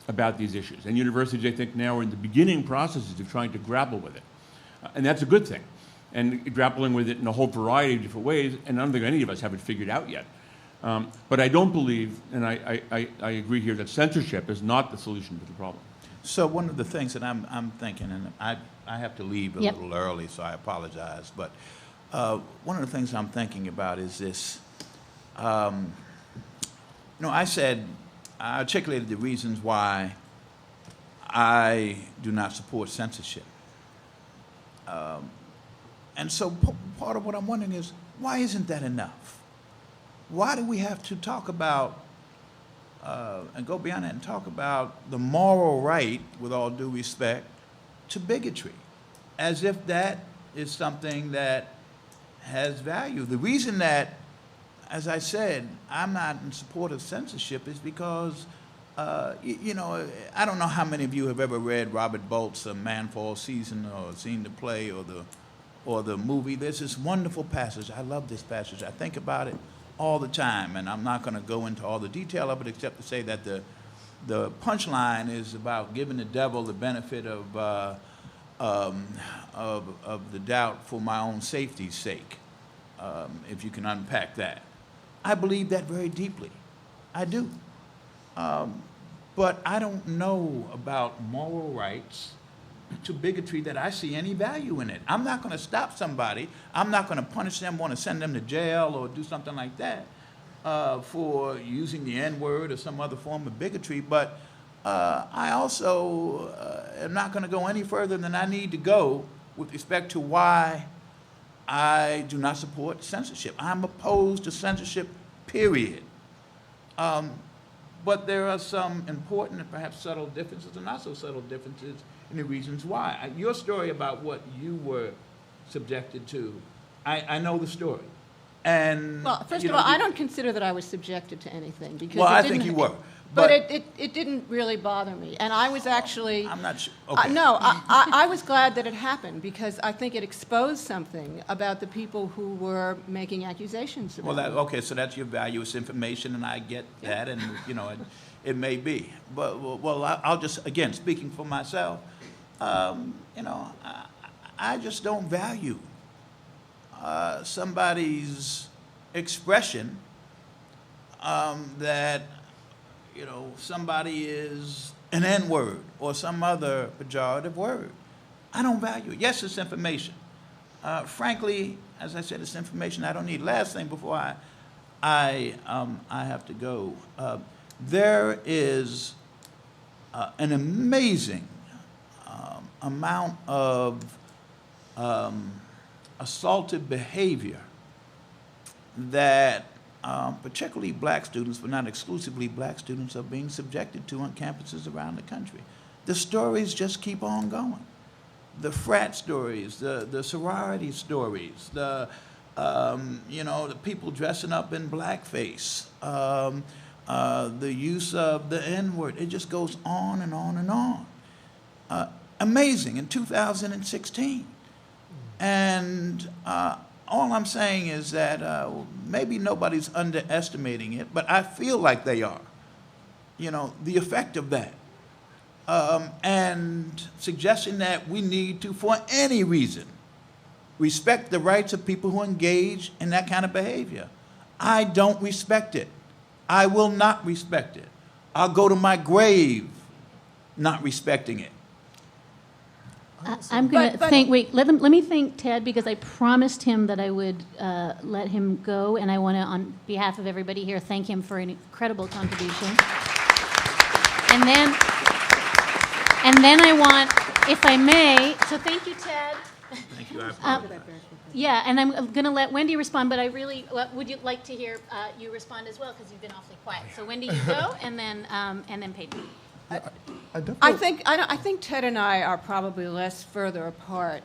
about these issues. And universities, I think, now are in the beginning processes of trying to grapple with it. And that's a good thing. And grappling with it in a whole variety of different ways, and I don't think any of us have it figured out yet. But I don't believe, and I agree here, that censorship is not the solution to the problem. So one of the things that I'm thinking, and I have to leave a Yep. little early, so I apologize, but one of the things I'm thinking about is this. I articulated the reasons why I do not support censorship. And so part of what I'm wondering is, why isn't that enough? Why do we have to talk about and go beyond that and talk about the moral right, with all due respect, to bigotry, as if that is something that has value? The reason that, as I said, I'm not in support of censorship is because, I don't know how many of you have ever read Robert Bolt's A Man for All Season, or seen the play or the movie. There's this wonderful passage. I love this passage. I think about it all the time, and I'm not going to go into all the detail of it except to say that the punchline is about giving the devil the benefit of the doubt for my own safety's sake, if you can unpack that. I believe that very deeply. I do. But I don't know about moral rights to bigotry that I see any value in it. I'm not going to stop somebody. I'm not going to punish them, want to send them to jail or do something like that for using the N-word or some other form of bigotry. But I also am not going to go any further than I need to go with respect to why I do not support censorship. I'm opposed to censorship, period. But there are some important and perhaps subtle differences and not so subtle differences in the reasons why. Your story about what you were subjected to, I know the story. And Well, first of all, I don't consider that I was subjected to anything because Well, it I didn't, think you were. But it didn't really bother me, and I was actually. I'm not sure. Okay. No, I was glad that it happened because I think it exposed something about the people who were making accusations about Well, me. okay, so that's your valuous information, and I get that, and it may be. But I'll just, again, speaking for myself, I just don't value somebody's expression that somebody is an N-word or some other pejorative word. I don't value it. Yes, it's information. Frankly, as I said, it's information I don't need. Last thing before I have to go. There is an amazing amount of assaultive behavior that particularly black students, but not exclusively black students, are being subjected to on campuses around the country. The stories just keep on going. The frat stories, the sorority stories, the people dressing up in blackface, the use of the N-word. It just goes on and on and on. Amazing in 2016. And all I'm saying is that maybe nobody's underestimating it, but I feel like they are. The effect of that. And suggesting that we need to, for any reason, respect the rights of people who engage in that kind of behavior. I don't respect it. I will not respect it. I'll go to my grave not respecting it. I'm going to thank, wait, let me thank Ted because I promised him that I would let him go, and I want to, on behalf of everybody here, thank him for an incredible contribution. And then I want, if I may, so thank you, Ted. Thank you. I apologize. Yeah, and I'm going to let Wendy respond, but I really would you like to hear you respond as well because you've been awfully quiet. So Wendy, you go, and then Payton. I think Ted and I are probably less further apart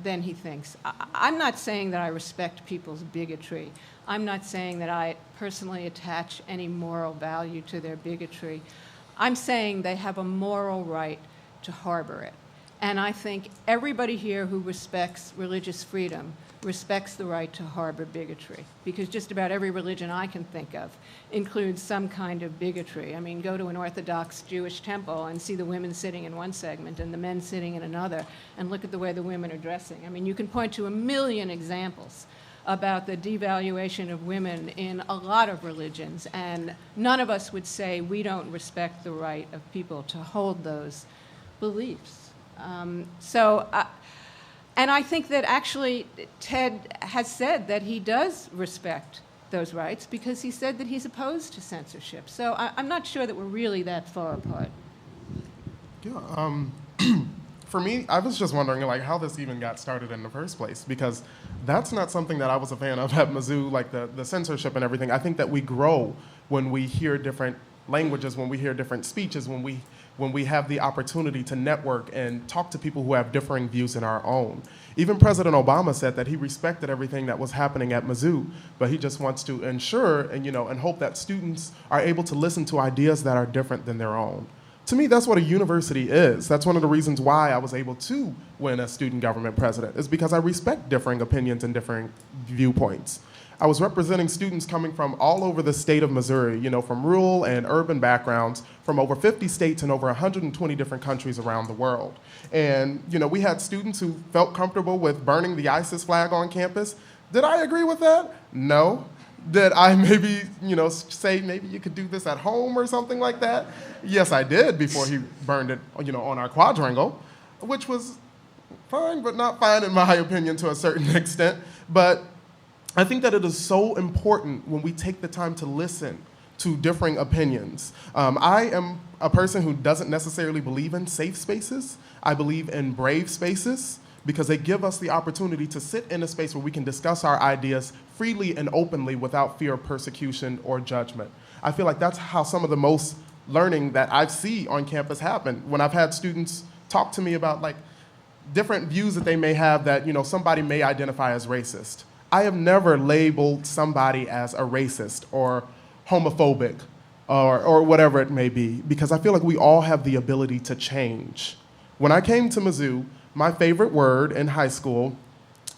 than he thinks. I'm not saying that I respect people's bigotry. I'm not saying that I personally attach any moral value to their bigotry. I'm saying they have a moral right to harbor it. And I think everybody here who respects religious freedom respects the right to harbor bigotry, because just about every religion I can think of includes some kind of bigotry. I mean, go to an Orthodox Jewish temple and see the women sitting in one segment and the men sitting in another, and look at the way the women are dressing. I mean, you can point to a million examples about the devaluation of women in a lot of religions, and none of us would say we don't respect the right of people to hold those beliefs. And I think that actually Ted has said that he does respect those rights because he said that he's opposed to censorship. So I'm not sure that we're really that far apart. Yeah, for me, I was just wondering like how this even got started in the first place, because that's not something that I was a fan of at Mizzou, like the censorship and everything. I think that we grow when we hear different languages, when we hear different speeches, when we have the opportunity to network and talk to people who have differing views than our own. Even President Obama said that he respected everything that was happening at Mizzou, but he just wants to ensure and hope that students are able to listen to ideas that are different than their own. To me, that's what a university is. That's one of the reasons why I was able to win as student government president, is because I respect differing opinions and differing viewpoints. I was representing students coming from all over the state of Missouri, from rural and urban backgrounds, from over 50 states and over 120 different countries around the world. And, we had students who felt comfortable with burning the ISIS flag on campus. Did I agree with that? No. Did I maybe, say maybe you could do this at home or something like that? Yes, I did before he burned it, on our quadrangle, which was fine, but not fine in my opinion to a certain extent. But I think that it is so important when we take the time to listen to differing opinions. I am a person who doesn't necessarily believe in safe spaces. I believe in brave spaces because they give us the opportunity to sit in a space where we can discuss our ideas freely and openly without fear of persecution or judgment. I feel like that's how some of the most learning that I see on campus happen. When I've had students talk to me about like different views that they may have that, somebody may identify as racist. I have never labeled somebody as a racist or homophobic or whatever it may be, because I feel like we all have the ability to change. When I came to Mizzou, my favorite word in high school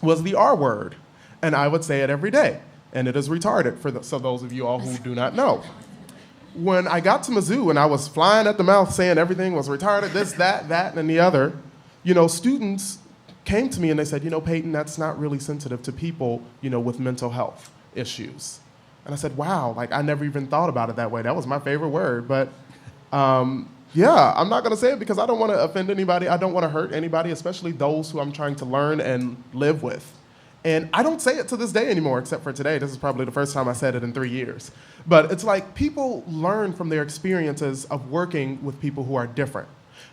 was the R word, and I would say it every day, and it is retarded, so those of you all who do not know. When I got to Mizzou and I was flying at the mouth saying everything was retarded, this, that, and the other, students came to me and they said, Payton, that's not really sensitive to people, with mental health issues. And I said, wow, like I never even thought about it that way. That was my favorite word. But yeah, I'm not gonna say it because I don't wanna offend anybody. I don't wanna hurt anybody, especially those who I'm trying to learn and live with. And I don't say it to this day anymore, except for today. This is probably the first time I said it in 3 years. But it's like people learn from their experiences of working with people who are different.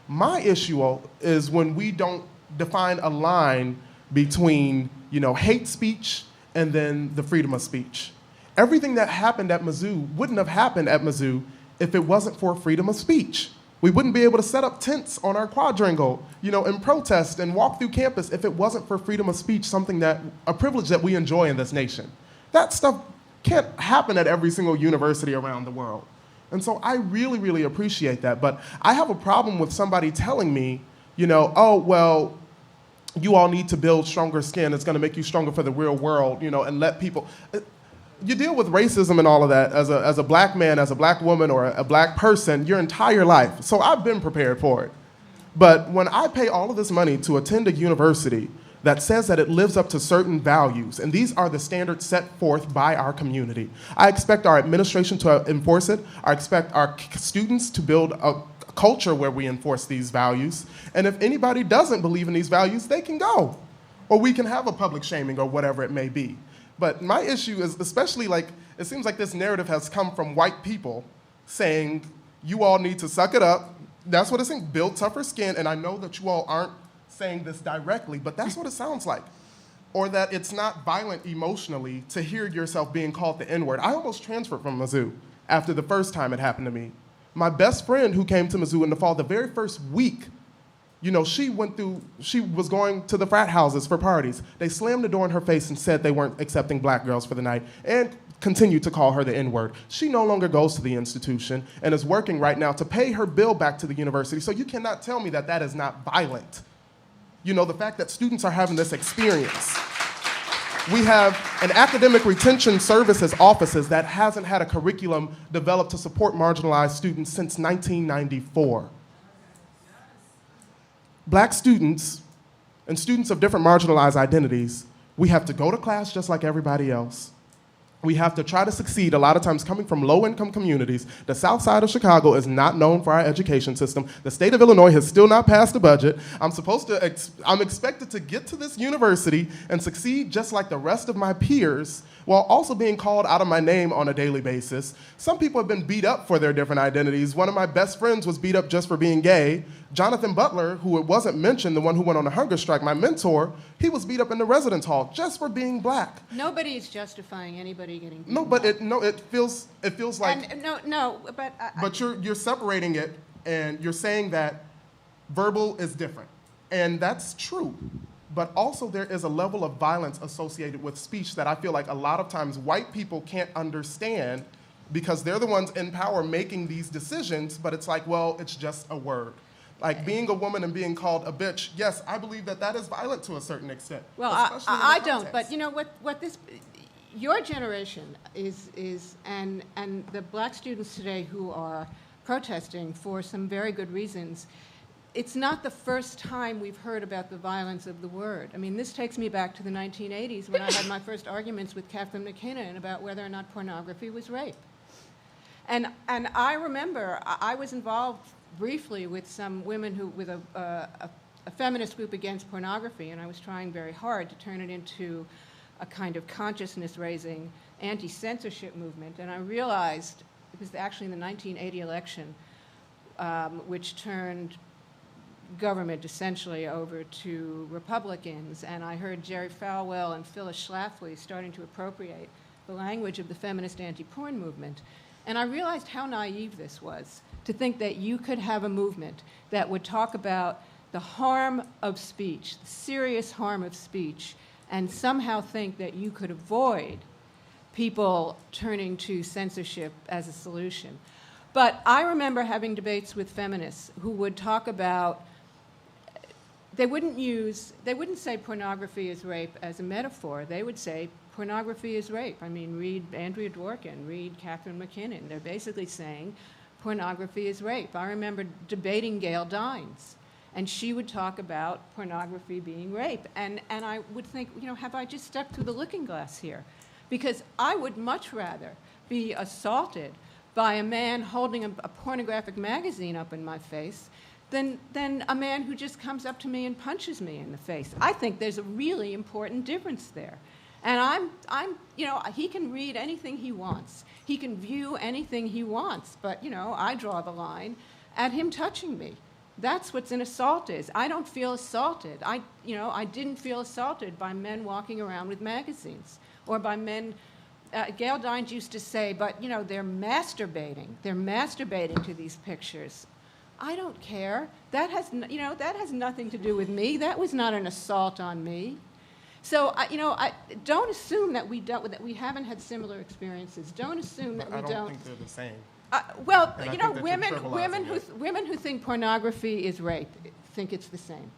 My issue is when we don't define a line between, hate speech and then the freedom of speech. Everything that happened at Mizzou wouldn't have happened at Mizzou if it wasn't for freedom of speech. We wouldn't be able to set up tents on our quadrangle, and protest and walk through campus if it wasn't for freedom of speech, a privilege that we enjoy in this nation. That stuff can't happen at every single university around the world. And so I really, really appreciate that. But I have a problem with somebody telling me, oh, well, you all need to build stronger skin. It's going to make you stronger for the real world, and let people. You deal with racism and all of that as a black man, as a black woman, or a black person your entire life. So I've been prepared for it. But when I pay all of this money to attend a university that says that it lives up to certain values, and these are the standards set forth by our community, I expect our administration to enforce it. I expect our students to build a culture where we enforce these values. And if anybody doesn't believe in these values, they can go. Or we can have a public shaming or whatever it may be. But my issue is especially it seems like this narrative has come from white people saying, you all need to suck it up. That's what it's saying, build tougher skin. And I know that you all aren't saying this directly, but that's what it sounds like. Or that it's not violent emotionally to hear yourself being called the N-word. I almost transferred from Mizzou after the first time it happened to me. My best friend who came to Mizzou in the fall, the very first week, she was going to the frat houses for parties. They slammed the door in her face and said they weren't accepting black girls for the night and continued to call her the N-word. She no longer goes to the institution and is working right now to pay her bill back to the university. So you cannot tell me that that is not violent. The fact that students are having this experience. We have an academic retention services offices that hasn't had a curriculum developed to support marginalized students since 1994. Black students and students of different marginalized identities, we have to go to class just like everybody else. We have to try to succeed, a lot of times coming from low-income communities. The South Side of Chicago is not known for our education system. The state of Illinois has still not passed a budget. I'm expected to get to this university and succeed just like the rest of my peers, while also being called out of my name on a daily basis. Some people have been beat up for their different identities. One of my best friends was beat up just for being gay. Jonathan Butler, who it wasn't mentioned, the one who went on a hunger strike, my mentor, he was beat up in the residence hall just for being black. Nobody is justifying anybody getting beaten No, but up. it feels like. But But you're separating it, and you're saying that verbal is different, and that's true. But also there is a level of violence associated with speech that I feel like a lot of times white people can't understand because they're the ones in power making these decisions, but it's like, well, it's just a word. Like being a woman and being called a bitch, yes, I believe that is violent to a certain extent. Well, I don't, but your generation is and the black students today who are protesting for some very good reasons, it's not the first time we've heard about the violence of the word. I mean, this takes me back to the 1980s when I had my first arguments with Catherine McKinnon about whether or not pornography was rape. And I remember I was involved briefly with some women with a feminist group against pornography, and I was trying very hard to turn it into a kind of consciousness-raising anti-censorship movement. And I realized, it was actually in the 1980 election, which turned government essentially over to Republicans, and I heard Jerry Falwell and Phyllis Schlafly starting to appropriate the language of the feminist anti-porn movement. And I realized how naive this was, to think that you could have a movement that would talk about the harm of speech, the serious harm of speech, and somehow think that you could avoid people turning to censorship as a solution. But I remember having debates with feminists who would talk about, they wouldn't say pornography is rape as a metaphor. They would say pornography is rape. I mean, read Andrea Dworkin, read Catherine McKinnon. They're basically saying pornography is rape. I remember debating Gail Dines, and she would talk about pornography being rape. And I would think, have I just stepped through the looking glass here? Because I would much rather be assaulted by a man holding a pornographic magazine up in my face than a man who just comes up to me and punches me in the face. I think there's a really important difference there. And he can read anything he wants. He can view anything he wants, but, I draw the line at him touching me. That's what an assault is. I don't feel assaulted. I didn't feel assaulted by men walking around with magazines or by men. Gail Dines used to say, but, they're masturbating. They're masturbating to these pictures. I don't care. That has nothing to do with me. That was not an assault on me. So, I don't assume that we haven't had similar experiences. Don't assume that we don't. I don't think they're the same. Women who think pornography is rape think it's the same.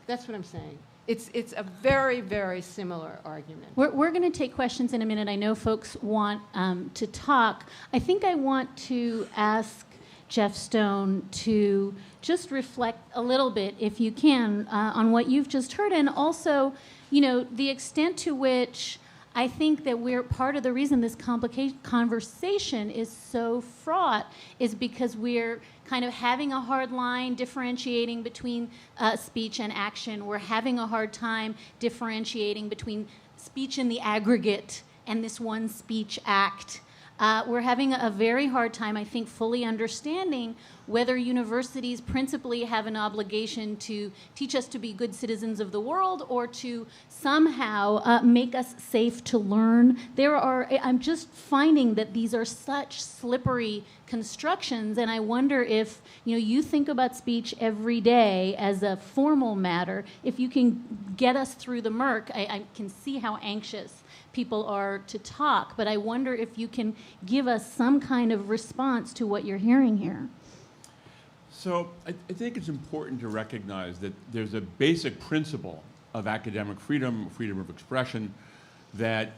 That's what I'm saying. It's a very, very similar argument. We're going to take questions in a minute. I know folks want to talk. I think I want to ask Jeff Stone to just reflect a little bit, if you can, on what you've just heard, and also, the extent to which I think that we're part of the reason this conversation is so fraught is because we're kind of having a hard line differentiating between speech and action. We're having a hard time differentiating between speech in the aggregate and this one speech act. We're having a very hard time, I think, fully understanding whether universities principally have an obligation to teach us to be good citizens of the world or to somehow make us safe to learn. I'm just finding that these are such slippery constructions, and I wonder if you think about speech every day as a formal matter. If you can get us through the murk, I can see how anxious people are to talk, but I wonder if you can give us some kind of response to what you're hearing here. So I think it's important to recognize that there's a basic principle of academic freedom, freedom of expression, that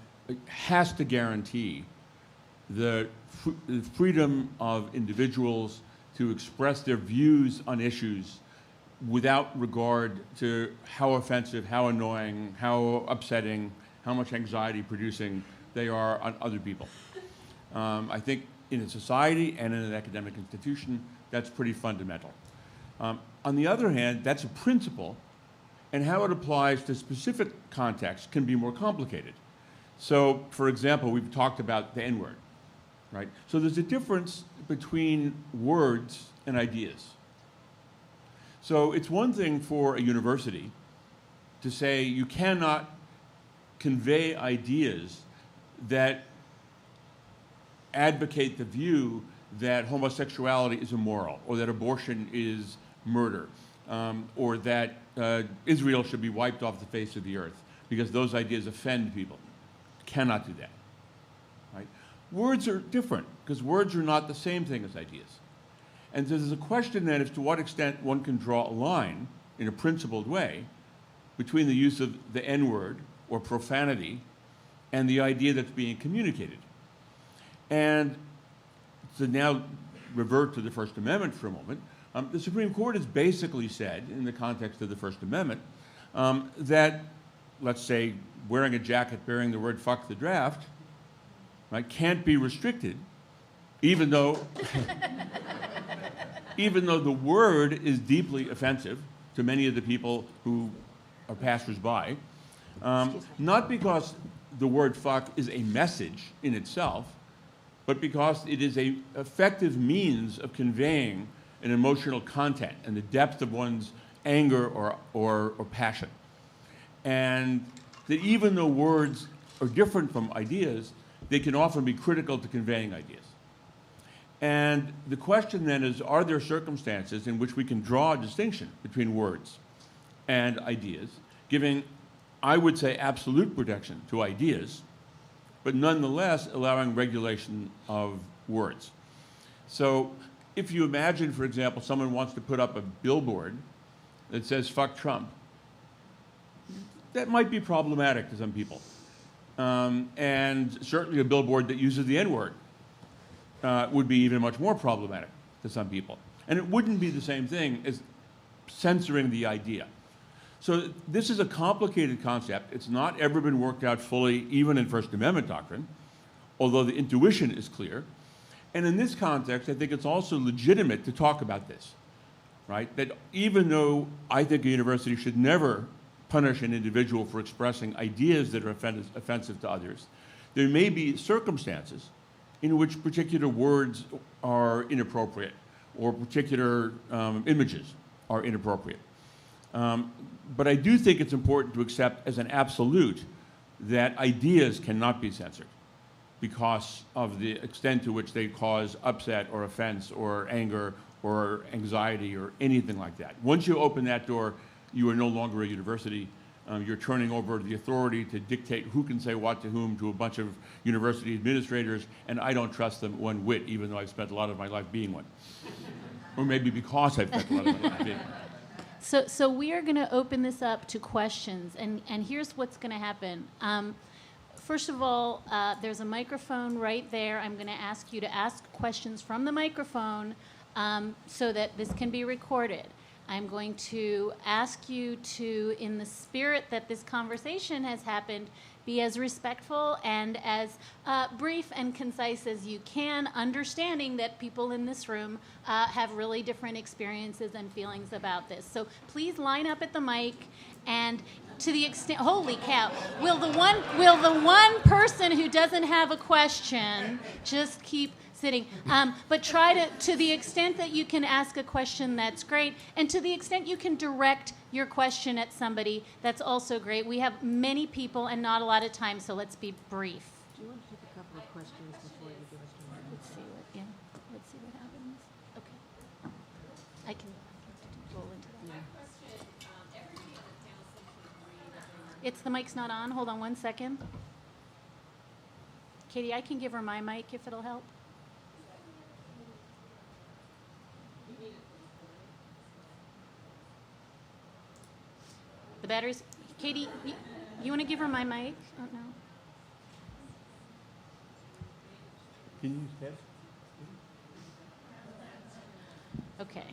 has to guarantee the freedom of individuals to express their views on issues without regard to how offensive, how annoying, how upsetting, how much anxiety producing they are on other people. I think in a society and in an academic institution, that's pretty fundamental. On the other hand, that's a principle, and how it applies to specific contexts can be more complicated. So, for example, we've talked about the N-word, right? So there's a difference between words and ideas. So it's one thing for a university to say you cannot convey ideas that advocate the view that homosexuality is immoral, or that abortion is murder, or that Israel should be wiped off the face of the earth, because those ideas offend people. Cannot do that. Right? Words are different, because words are not the same thing as ideas. And so there's a question then as to what extent one can draw a line in a principled way between the use of the N-word or profanity and the idea that's being communicated. And to now revert to the First Amendment for a moment, the Supreme Court has basically said, in the context of the First Amendment, that, let's say, wearing a jacket bearing the word "fuck the draft," right, can't be restricted, even though the word is deeply offensive to many of the people who are passersby, not because the word "fuck" is a message in itself, but because it is an effective means of conveying an emotional content and the depth of one's anger or passion. And that even though words are different from ideas, they can often be critical to conveying ideas. And the question then is, are there circumstances in which we can draw a distinction between words and ideas, giving, I would say, absolute protection to ideas, but nonetheless allowing regulation of words? So if you imagine, for example, someone wants to put up a billboard that says "fuck Trump," that might be problematic to some people. And certainly a billboard that uses the N-word would be even much more problematic to some people. And it wouldn't be the same thing as censoring the idea. So this is a complicated concept. It's not ever been worked out fully, even in First Amendment doctrine, although the intuition is clear. And in this context, I think it's also legitimate to talk about this, right? That even though I think a university should never punish an individual for expressing ideas that are offensive to others, there may be circumstances in which particular words are inappropriate or particular images are inappropriate. But I do think it's important to accept as an absolute that ideas cannot be censored because of the extent to which they cause upset or offense or anger or anxiety or anything like that. Once you open that door, you are no longer a university. You're turning over the authority to dictate who can say what to whom to a bunch of university administrators, and I don't trust them one whit, even though I've spent a lot of my life being one. Or maybe because I've spent a lot of my life being one. So we are going to open this up to questions, and here's what's going to happen. First of all, there's a microphone right there. I'm going to ask you to ask questions from the microphone so that this can be recorded. I'm going to ask you to, in the spirit that this conversation has happened, be as respectful and as brief and concise as you can, understanding that people in this room have really different experiences and feelings about this. So please line up at the mic, and to the extent, holy cow, will the one person who doesn't have a question just keep sitting. But try to the extent that you can ask a question, that's great. And to the extent you can direct your question at somebody, that's also great. We have many people and not a lot of time, so let's be brief. Do you want to take a couple of questions before you give us the mic? Let's see what happens. Okay. I can roll into that. It's the mic's not on. Hold on one second. Katie, I can give her my mic if it'll help. The batteries. Katie, you want to give her my mic? Oh, no. Can you use that? Okay.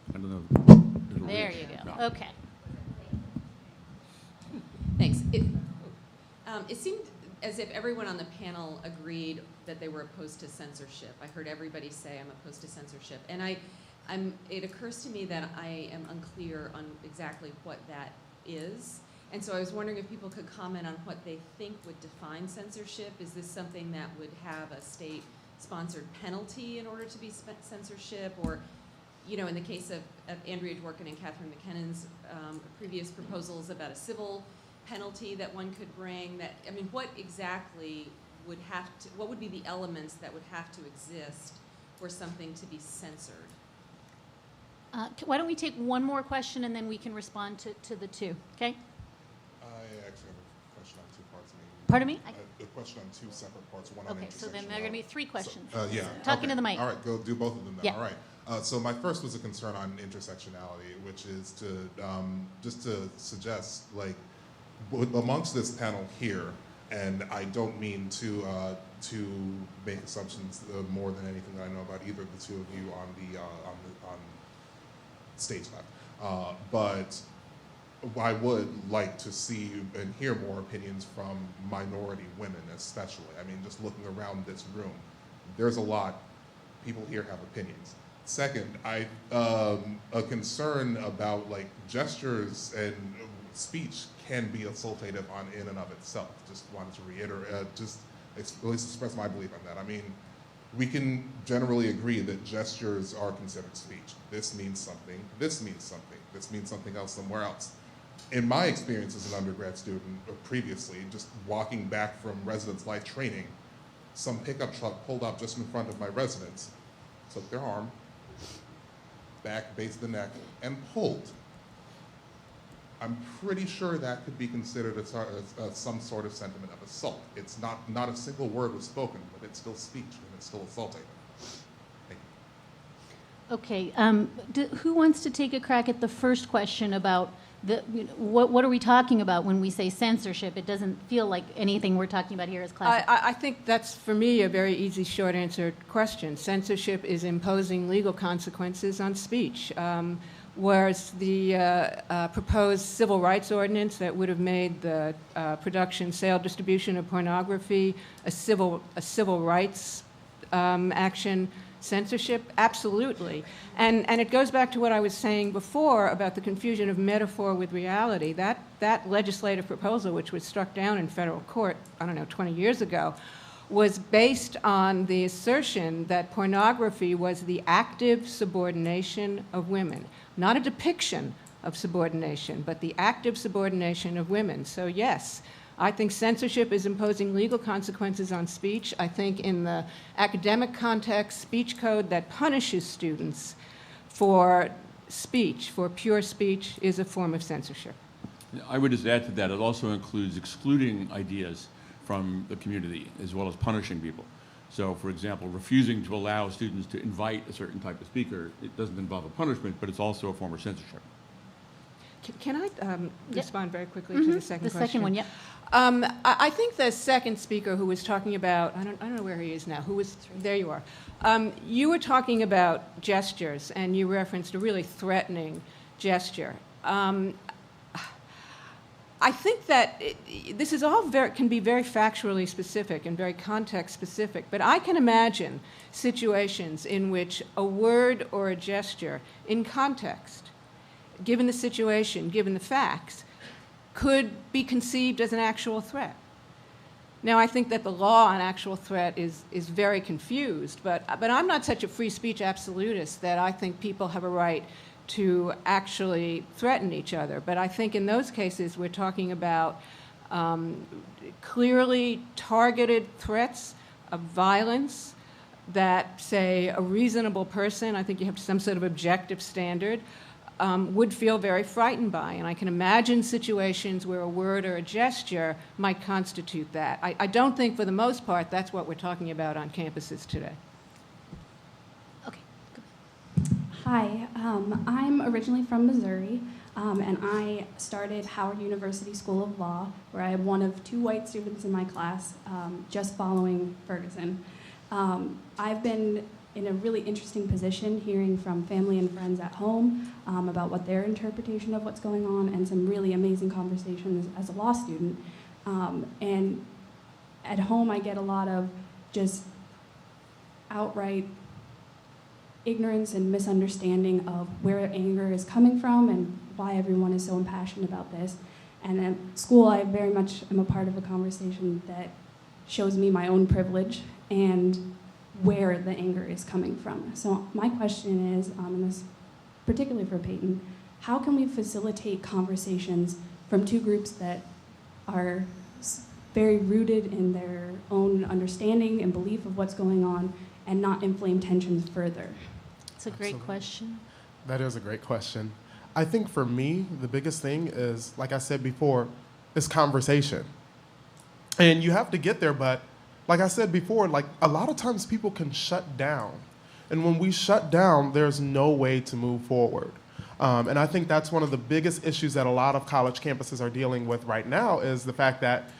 I don't know. It'll There reach. you go. No. Okay. Thanks. It seemed as if everyone on the panel agreed that they were opposed to censorship. I heard everybody say, I'm opposed to censorship. And it occurs to me that I am unclear on exactly what that is. And so I was wondering if people could comment on what they think would define censorship. Is this something that would have a state-sponsored penalty in order to be censorship? Or, you know, in the case of Andrea Dworkin and Catherine McKinnon's previous proposals about a civil penalty that one could bring, what exactly what would be the elements that would have to exist for something to be censored? Why don't we take one more question and then we can respond to the two, okay? I actually have a question on two parts. Pardon me? A question on two separate parts, one on Okay, so then intersectionality. there are going to be three questions. Yeah. Talking okay. to the mic. All right, go do both of them then. Yeah. All right. So my first was a concern on intersectionality, which is to just to suggest, like, amongst this panel here, and I don't mean to make assumptions more than anything that I know about either of the two of you on stage left, but I would like to see and hear more opinions from minority women, especially. I mean, just looking around this room, there's a lot. People here have opinions. Second, a concern about, like, gestures and speech can be assultative in and of itself. Just wanted to reiterate, at least express my belief on that. I mean, we can generally agree that gestures are considered speech. This means something, this means something, this means something else somewhere else. In my experience as an undergrad student, or previously, just walking back from residence life training, some pickup truck pulled up just in front of my residence, took their arm, back, base of the neck, and pulled. I'm pretty sure that could be considered some sort of sentiment of assault. It's not a single word was spoken, but it's still speech and it's still assaulting. Thank you. Okay, who wants to take a crack at the first question about what are we talking about when we say censorship? It doesn't feel like anything we're talking about here is classic. I think that's, for me, a very easy, short answer question. Censorship is imposing legal consequences on speech. Whereas the proposed civil rights ordinance that would have made the production, sale, distribution of pornography a civil rights action, censorship, absolutely. And it goes back to what I was saying before about the confusion of metaphor with reality. That legislative proposal, which was struck down in federal court, 20 years ago, was based on the assertion that pornography was the active subordination of women. Not a depiction of subordination, but the active subordination of women. So yes, I think censorship is imposing legal consequences on speech. I think in the academic context, speech code that punishes students for speech, for pure speech, is a form of censorship. I would just add to that, it also includes excluding ideas from the community as well as punishing people. So, for example, refusing to allow students to invite a certain type of speaker, it doesn't involve a punishment, but it's also a form of censorship. Can I respond very quickly to the second question? The second one, yep. I think the second speaker who was talking about, I don't know where he is now, there you are. You were talking about gestures, and you referenced a really threatening gesture. I think that this is all can be very factually specific and very context specific, but I can imagine situations in which a word or a gesture in context, given the situation, given the facts, could be conceived as an actual threat. Now, I think that the law on actual threat is very confused, but I'm not such a free speech absolutist that I think people have a right to actually threaten each other. But I think in those cases we're talking about clearly targeted threats of violence that, say, a reasonable person, I think you have some sort of objective standard, would feel very frightened by. And I can imagine situations where a word or a gesture might constitute that. I don't think, for the most part, that's what we're talking about on campuses today. Okay. Hi, I'm originally from Missouri, and I started Howard University School of Law, where I am one of 2 white students in my class, just following Ferguson. I've been in a really interesting position hearing from family and friends at home about what their interpretation of what's going on, and some really amazing conversations as a law student. And at home I get a lot of just outright ignorance and misunderstanding of where anger is coming from and why everyone is so impassioned about this. And at school I very much am a part of a conversation that shows me my own privilege and where the anger is coming from. So my question is, and this particularly for Payton, how can we facilitate conversations from 2 groups that are very rooted in their own understanding and belief of what's going on and not inflame tensions further? It's a great question. That is a great question. I think for me, the biggest thing is, like I said before, is conversation. And you have to get there, but like I said before, like a lot of times people can shut down. And when we shut down, there's no way to move forward. And I think that's one of the biggest issues that a lot of college campuses are dealing with right now, is the fact that,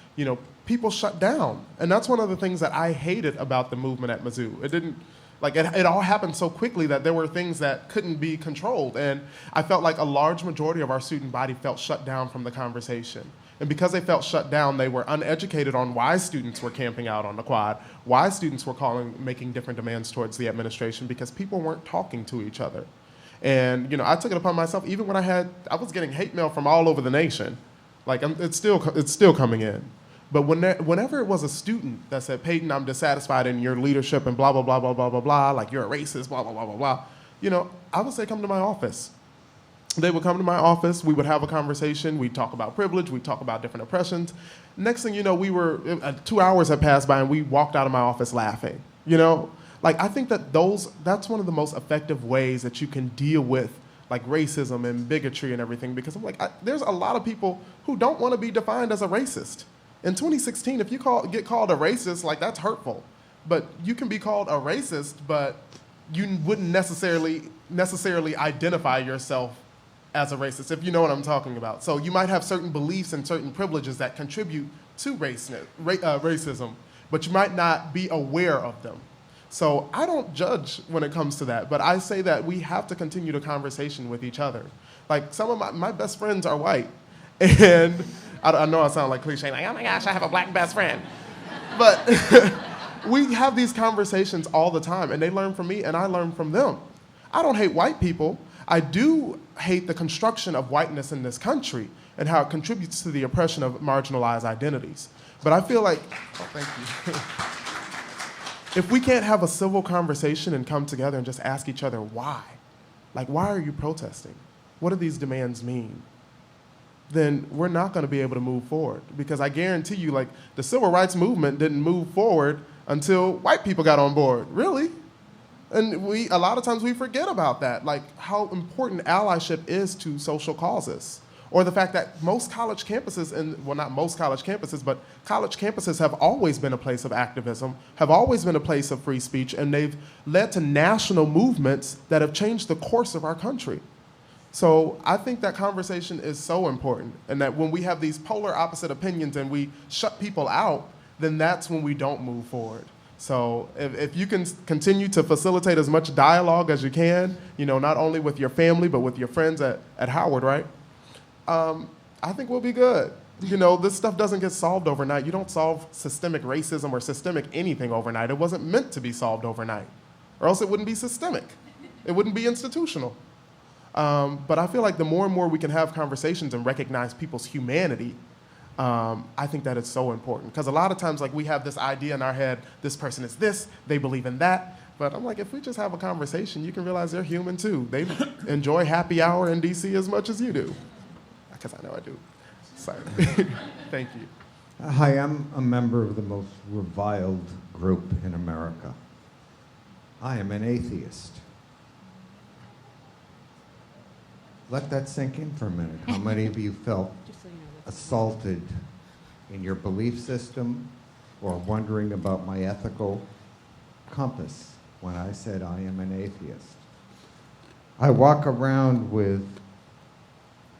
people shut down. And that's one of the things that I hated about the movement at Mizzou. It didn't, it all happened so quickly that there were things that couldn't be controlled. And I felt like a large majority of our student body felt shut down from the conversation. And because they felt shut down, they were uneducated on why students were camping out on the quad, why students were making different demands towards the administration, because people weren't talking to each other. And I took it upon myself, even when I was getting hate mail from all over the nation. It's still coming in. But whenever it was a student that said, Payton, I'm dissatisfied in your leadership and blah, blah, blah, blah, blah, blah, blah, like you're a racist, blah, blah, blah, blah, blah, I would say come to my office. They would come to my office, we would have a conversation, we'd talk about privilege, we'd talk about different oppressions. Next thing you know, 2 hours had passed by and we walked out of my office laughing. I think that that's one of the most effective ways that you can deal with racism and bigotry and everything, because there's a lot of people who don't want to be defined as a racist. In 2016, if you get called a racist, that's hurtful. But you can be called a racist, but you wouldn't necessarily identify yourself as a racist, if you know what I'm talking about. So you might have certain beliefs and certain privileges that contribute to racism, but you might not be aware of them. So I don't judge when it comes to that, but I say that we have to continue the conversation with each other. Some of my best friends are white, and I know I sound like cliche, oh my gosh, I have a black best friend. But we have these conversations all the time, and they learn from me, and I learn from them. I don't hate white people. I do hate the construction of whiteness in this country and how it contributes to the oppression of marginalized identities. But I feel like, thank you. If we can't have a civil conversation and come together and just ask each other why, why are you protesting? What do these demands mean? Then we're not going to be able to move forward. Because I guarantee you, the civil rights movement didn't move forward until white people got on board, really. And a lot of times we forget about that, how important allyship is to social causes. Or the fact that most college campuses, not most college campuses, but college campuses have always been a place of activism, have always been a place of free speech, and they've led to national movements that have changed the course of our country. So I think that conversation is so important, and that when we have these polar opposite opinions and we shut people out, then that's when we don't move forward. So if you can continue to facilitate as much dialogue as you can, not only with your family, but with your friends at Howard, right? I think we'll be good. This stuff doesn't get solved overnight. You don't solve systemic racism or systemic anything overnight. It wasn't meant to be solved overnight, or else it wouldn't be systemic. It wouldn't be institutional. But I feel like the more and more we can have conversations and recognize people's humanity, I think that it's so important because a lot of times, like, we have this idea in our head, this person is this, they believe in that. But I'm like, if we just have a conversation, you can realize they're human too. They enjoy happy hour in DC as much as you do. Because I know I do. Sorry. Thank you. Hi, I'm a member of the most reviled group in America. I am an atheist. Let that sink in for a minute. How many of you felt assaulted in your belief system or wondering about my ethical compass when I said I am an atheist? I walk around with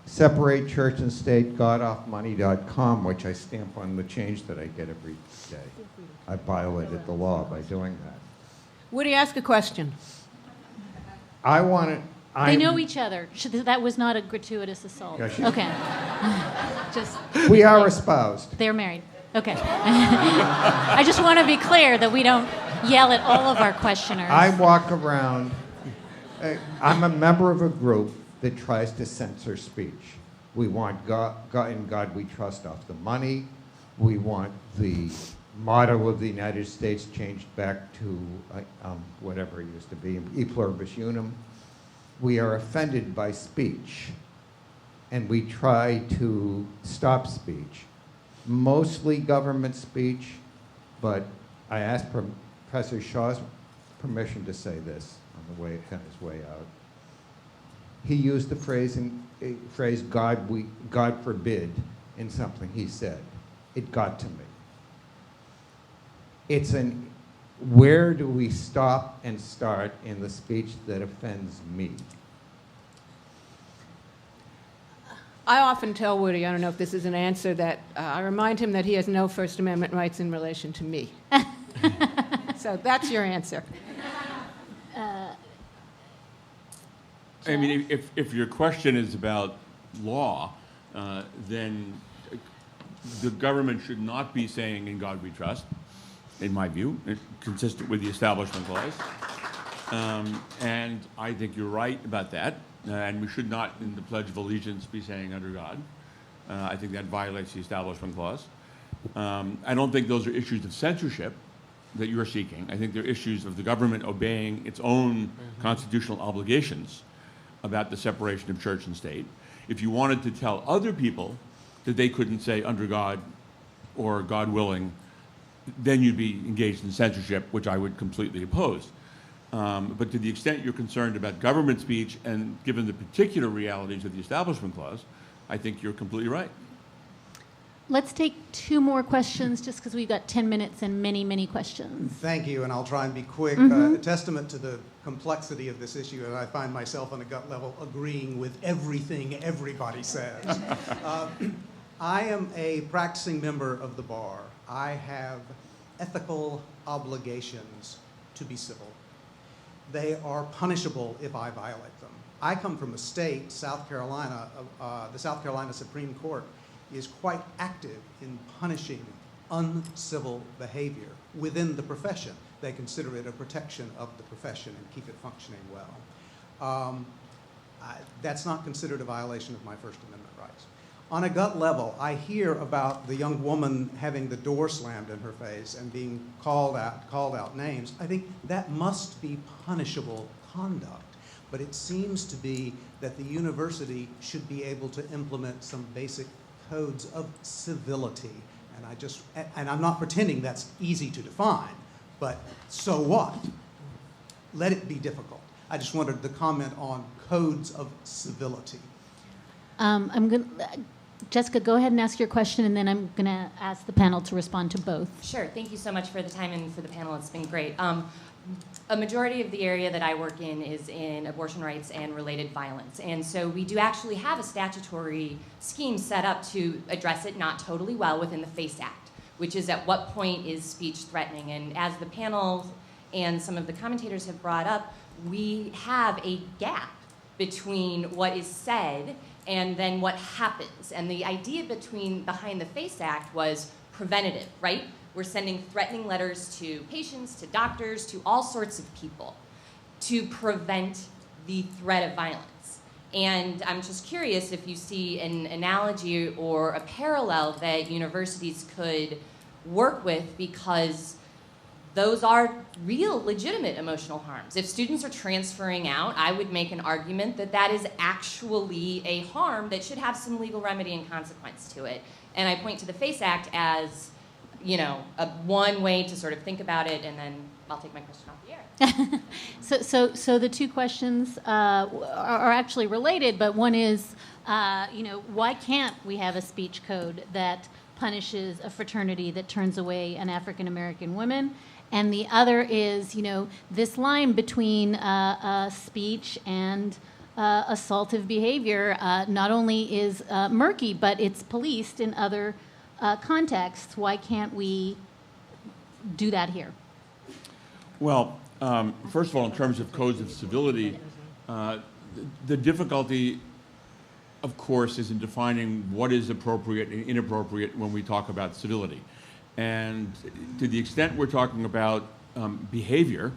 separate church and state, godoffmoney.com, which I stamp on the change that I get every day. I violated the law by doing that. Woody, ask a question. I want to. They know each other. That was not a gratuitous assault. Yeah, Okay. Just. We are espoused. They're married. Okay. I just want to be clear that we don't yell at all of our questioners. I walk around. I'm a member of a group that tries to censor speech. We want God, in God we trust off the money. We want the motto of the United States changed back to whatever it used to be, e pluribus unum. We are offended by speech, and we try to stop speech, mostly government speech, but I asked Professor Shaw's permission to say this on his way out. He used the phrase God forbid in something he said. It got to me. Where do we stop and start in the speech that offends me? I often tell Woody, I don't know if this is an answer, that I remind him that he has no First Amendment rights in relation to me. So that's your answer. I mean, if your question is about law, then the government should not be saying "In God We Trust," in my view, consistent with the Establishment Clause. And I think you're right about that. And we should not, in the Pledge of Allegiance, be saying "Under God." I think that violates the Establishment Clause. I don't think those are issues of censorship that you're seeking. I think they're issues of the government obeying its own constitutional obligations about the separation of church and state. If you wanted to tell other people that they couldn't say "Under God" or "God willing," then you'd be engaged in censorship, which I would completely oppose. But to the extent you're concerned about government speech, and given the particular realities of the Establishment Clause, I think you're completely right. Let's take 2 more questions, just because we've got 10 minutes and many, many questions. Thank you, and I'll try and be quick. A testament to the complexity of this issue, and I find myself on a gut level agreeing with everything everybody says. I am a practicing member of the bar. I have ethical obligations to be civil. They are punishable if I violate them. I come from a state, South Carolina, the South Carolina Supreme Court is quite active in punishing uncivil behavior within the profession. They consider it a protection of the profession and keep it functioning well. That's not considered a violation of my First Amendment rights. On a gut level, I hear about the young woman having the door slammed in her face and being called out names. I think that must be punishable conduct. But it seems to be that the university should be able to implement some basic codes of civility. And I'm not pretending that's easy to define, but so what? Let it be difficult. I just wanted to comment on codes of civility. Jessica, go ahead and ask your question, and then I'm going to ask the panel to respond to both. Sure. Thank you so much for the time and for the panel. It's been great. A majority of the area that I work in is in abortion rights and related violence. And so we do actually have a statutory scheme set up to address it, not totally well, within the FACE Act, which is at what point is speech threatening. And as the panel and some of the commentators have brought up, we have a gap between what is said and then what happens. And the idea behind the FACE Act was preventative, right? We're sending threatening letters to patients, to doctors, to all sorts of people to prevent the threat of violence. And I'm just curious if you see an analogy or a parallel that universities could work with, because those are real, legitimate emotional harms. If students are transferring out, I would make an argument that that is actually a harm that should have some legal remedy and consequence to it. And I point to the FACE Act as, you know, one way to sort of think about it, and then I'll take my question off the air. So the two questions are actually related, but one is, why can't we have a speech code that punishes a fraternity that turns away an African American woman? And the other is, this line between speech and assaultive behavior not only is murky, but it's policed in other contexts. Why can't we do that here? Well, first of all, in terms of codes of civility, the difficulty, of course, is in defining what is appropriate and inappropriate when we talk about civility. And to the extent we're talking about behavior,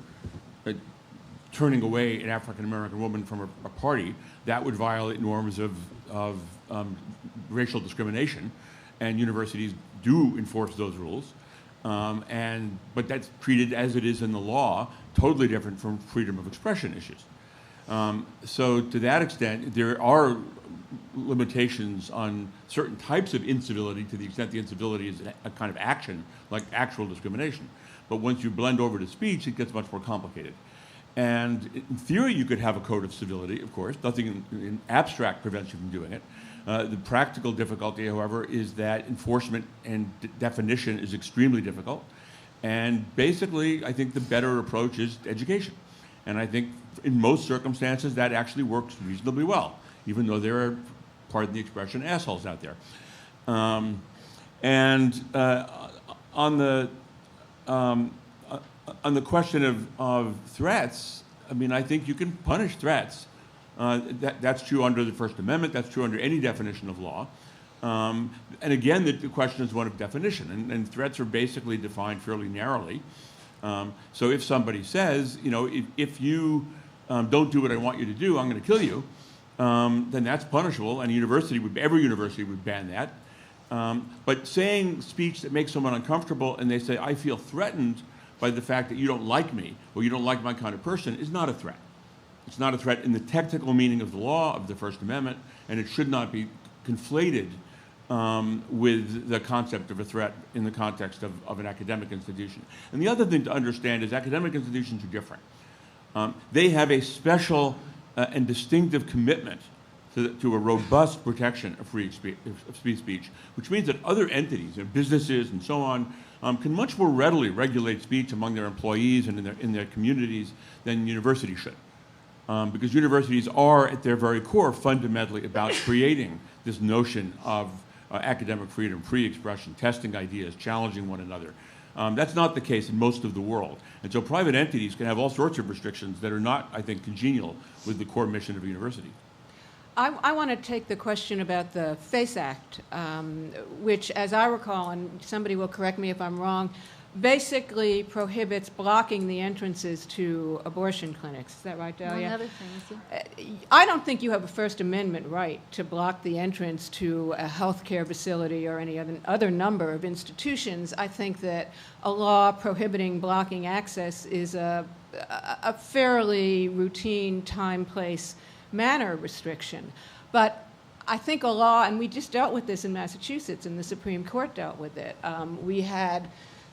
turning away an African American woman from a party, that would violate norms of racial discrimination, and universities do enforce those rules. But that's treated as it is in the law, totally different from freedom of expression issues. So to that extent, there are limitations on certain types of incivility, to the extent the incivility is a kind of action, like actual discrimination. But once you blend over to speech, it gets much more complicated. And in theory, you could have a code of civility, of course. Nothing in abstract prevents you from doing it. The practical difficulty, however, is that enforcement and definition is extremely difficult. And basically, I think the better approach is education. And I think in most circumstances, that actually works reasonably well, even though there are, pardon the expression, assholes out there. On the question of threats, I mean, I think you can punish threats. That's true under the First Amendment. That's true under any definition of law. And again, the question is one of definition, and threats are basically defined fairly narrowly. So if somebody says, if you don't do what I want you to do, I'm going to kill you, then that's punishable, and every university would ban that. But saying speech that makes someone uncomfortable, and they say, I feel threatened by the fact that you don't like me, or you don't like my kind of person, is not a threat. It's not a threat in the technical meaning of the law, of the First Amendment, and it should not be conflated with the concept of a threat in the context of an academic institution. And the other thing to understand is academic institutions are different. They have a special and distinctive commitment to a robust protection of free speech, which means that other entities, businesses and so on, can much more readily regulate speech among their employees and in their communities than universities should. Because universities are, at their very core, fundamentally about creating this notion of academic freedom, free expression, testing ideas, challenging one another. That's not the case in most of the world. And so private entities can have all sorts of restrictions that are not, I think, congenial with the core mission of a university. I want to take the question about the FACE Act, which, as I recall, and somebody will correct me if I'm wrong, basically prohibits blocking the entrances to abortion clinics. Is that right, Dahlia? Among other things, yeah. I don't think you have a First Amendment right to block the entrance to a healthcare facility or any other number of institutions. I think that a law prohibiting blocking access is a fairly routine time, place, manner restriction. But I think a law, and we just dealt with this in Massachusetts, and the Supreme Court dealt with it.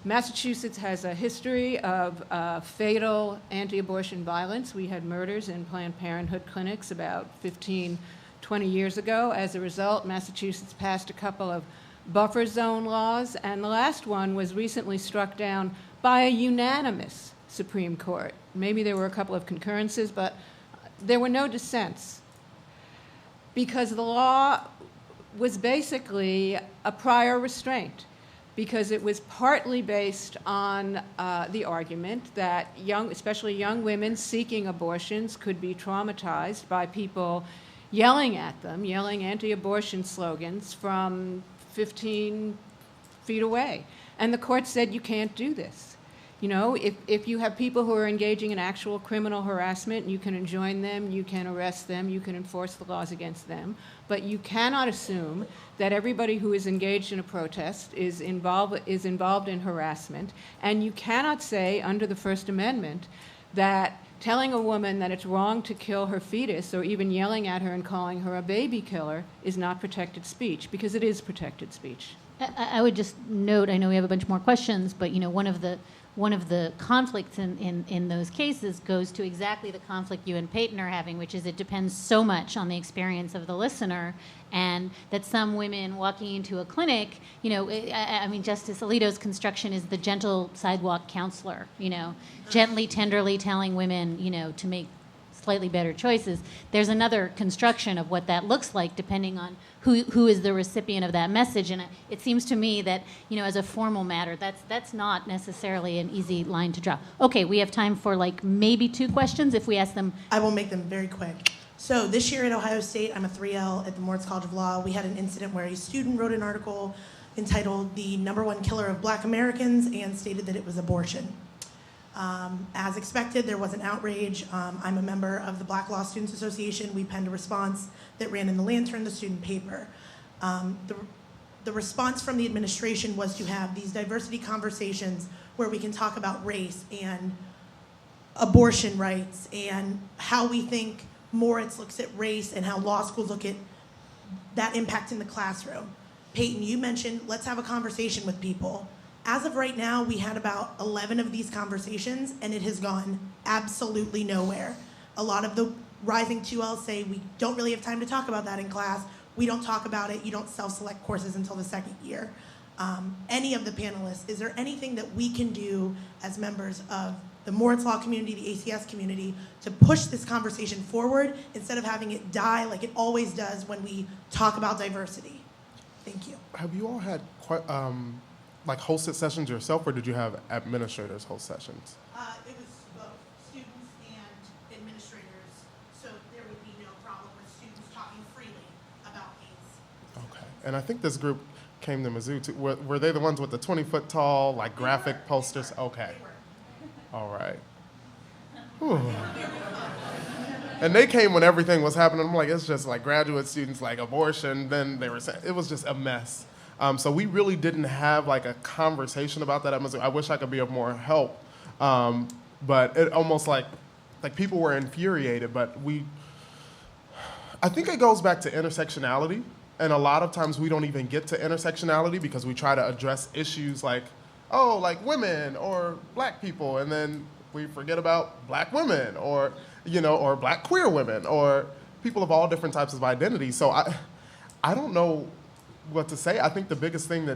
Massachusetts has a history of fatal anti-abortion violence. We had murders in Planned Parenthood clinics about 15, 20 years ago. As a result, Massachusetts passed a couple of buffer zone laws, and the last one was recently struck down by a unanimous Supreme Court. Maybe there were a couple of concurrences, but there were no dissents, because the law was basically a prior restraint, because it was partly based on the argument that especially young women seeking abortions could be traumatized by people yelling at them, yelling anti-abortion slogans from 15 feet away. And the court said, you can't do this. You know, if you have people who are engaging in actual criminal harassment, you can enjoin them, you can arrest them, you can enforce the laws against them, but you cannot assume that everybody who is engaged in a protest is involved in harassment, and you cannot say under the First Amendment that telling a woman that it's wrong to kill her fetus or even yelling at her and calling her a baby killer is not protected speech, because it is protected speech. I would just note, I know we have a bunch more questions, but you know, one of the conflicts in those cases goes to exactly the conflict you and Payton are having, which is it depends so much on the experience of the listener, and that some women walking into a clinic, you know, I mean, Justice Alito's construction is the gentle sidewalk counselor, you know, gently, tenderly telling women, you know, to make slightly better choices. There's another construction of what that looks like depending on who is the recipient of that message, and it seems to me that, you know, as a formal matter, that's not necessarily an easy line to draw. Okay, we have time for like maybe 2 questions if we ask them. I will make them very quick. So this year at Ohio State, I'm a 3L at the Moritz College of Law. We had an incident where a student wrote an article entitled "The #1 Killer of Black Americans" and stated that it was abortion. As expected, there was an outrage. I'm a member of the Black Law Students Association. We penned a response that ran in the Lantern, the student paper. The response from the administration was to have these diversity conversations where we can talk about race and abortion rights and how we think Moritz looks at race and how law schools look at that impact in the classroom. Payton, you mentioned let's have a conversation with people. As of right now, we had about 11 of these conversations, and it has gone absolutely nowhere. A lot of the rising 2Ls say we don't really have time to talk about that in class. We don't talk about it. You don't self-select courses until the 2nd year. Any of the panelists, is there anything that we can do as members of the Moritz Law community, the ACS community, to push this conversation forward instead of having it die like it always does when we talk about diversity? Thank you. Have you all had like hosted sessions yourself, or did you have administrators host sessions? It was both students and administrators, so there would be no problem with students talking freely about things. Okay. And I think this group came to Mizzou too. Were they the ones with the 20-foot tall, like graphic posters? Okay. All right. Whew. And they came when everything was happening. I'm like, it's just like graduate students, like abortion. Then they were saying, it was just a mess. So we really didn't have like a conversation about that at Mizzou. I wish I could be of more help. But it almost like people were infuriated, but I think it goes back to intersectionality. And a lot of times we don't even get to intersectionality because we try to address issues like, oh, like women or black people, and then we forget about black women or, you know, or black queer women or people of all different types of identities. So I don't know what to say. I think the biggest thing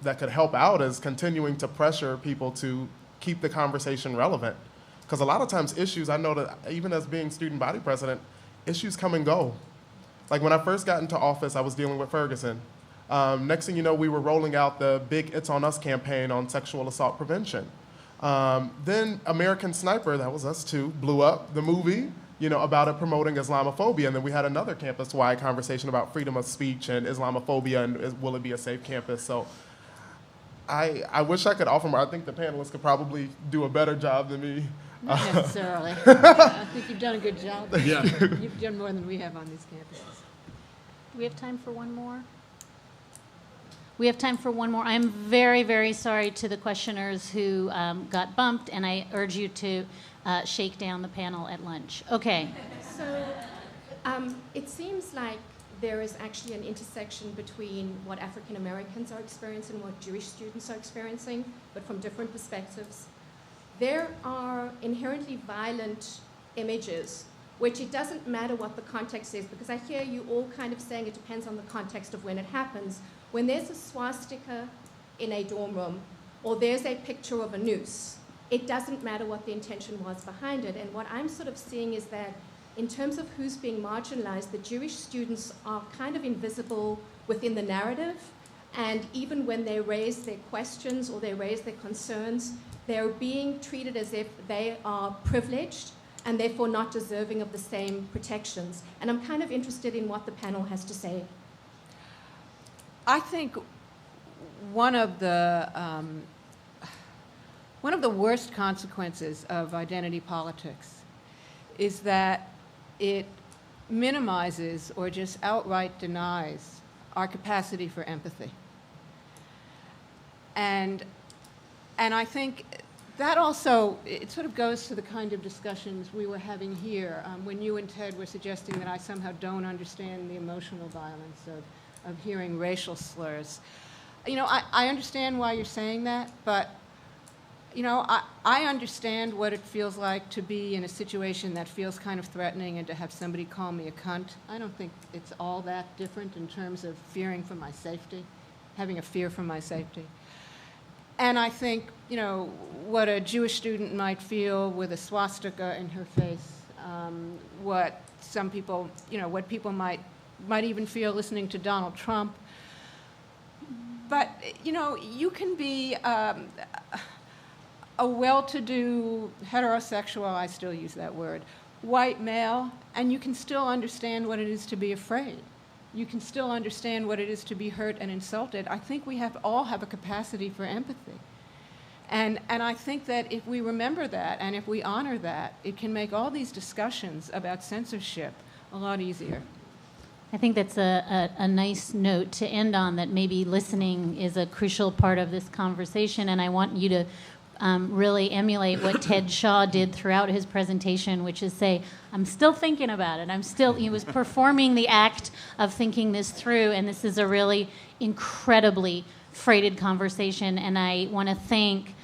that could help out is continuing to pressure people to keep the conversation relevant. Because a lot of times issues, I know that even as being student body president, issues come and go. Like when I first got into office, I was dealing with Ferguson. Next thing you know, we were rolling out the big It's On Us campaign on sexual assault prevention. Then American Sniper, that was us too, blew up, the movie, you know, about it promoting Islamophobia. And then we had another campus-wide conversation about freedom of speech and Islamophobia and will it be a safe campus. So I wish I could offer more. I think the panelists could probably do a better job than me. Not necessarily. I think you've done a good job. Yeah. You've done more than we have on these campuses. Do we have time for one more? We have time for one more. I'm very, very sorry to the questioners who got bumped, and I urge you to shake down the panel at lunch. Okay. So it seems like there is actually an intersection between what African Americans are experiencing and what Jewish students are experiencing, but from different perspectives. There are inherently violent images, which it doesn't matter what the context is, because I hear you all kind of saying it depends on the context of when it happens. When there's a swastika in a dorm room, or there's a picture of a noose, it doesn't matter what the intention was behind it. And what I'm sort of seeing is that in terms of who's being marginalized, the Jewish students are kind of invisible within the narrative. And even when they raise their questions or they raise their concerns, they're being treated as if they are privileged and therefore not deserving of the same protections. And I'm kind of interested in what the panel has to say. I think one of the one of the worst consequences of identity politics is that it minimizes or just outright denies our capacity for empathy. And I think that also, it sort of goes to the kind of discussions we were having here when you and Ted were suggesting that I somehow don't understand the emotional violence of hearing racial slurs. You know, I understand why you're saying that, but, you know, I understand what it feels like to be in a situation that feels kind of threatening and to have somebody call me a cunt. I don't think it's all that different in terms of fearing for my safety, having a fear for my safety. And I think, you know, what a Jewish student might feel with a swastika in her face, what some people, you know, what people might even feel listening to Donald Trump. But, you know, you can be a well-to-do, heterosexual, I still use that word, white male, and you can still understand what it is to be afraid. You can still understand what it is to be hurt and insulted. I think we all have a capacity for empathy. And I think that if we remember that and if we honor that, it can make all these discussions about censorship a lot easier. I think that's a nice note to end on, that maybe listening is a crucial part of this conversation, and I want you to really emulate what Ted Shaw did throughout his presentation, which is say, I'm still thinking about it. He was performing the act of thinking this through, and this is a really incredibly freighted conversation, and I want to thank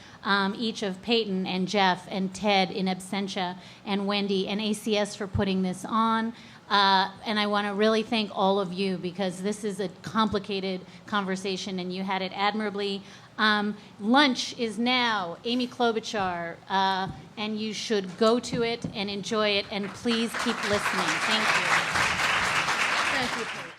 each of Payton and Jeff and Ted in absentia and Wendy and ACS for putting this on. And I want to really thank all of you, because this is a complicated conversation and you had it admirably. Lunch is now Amy Klobuchar, and you should go to it and enjoy it, and please keep listening. Thank you. Thank you, Payton.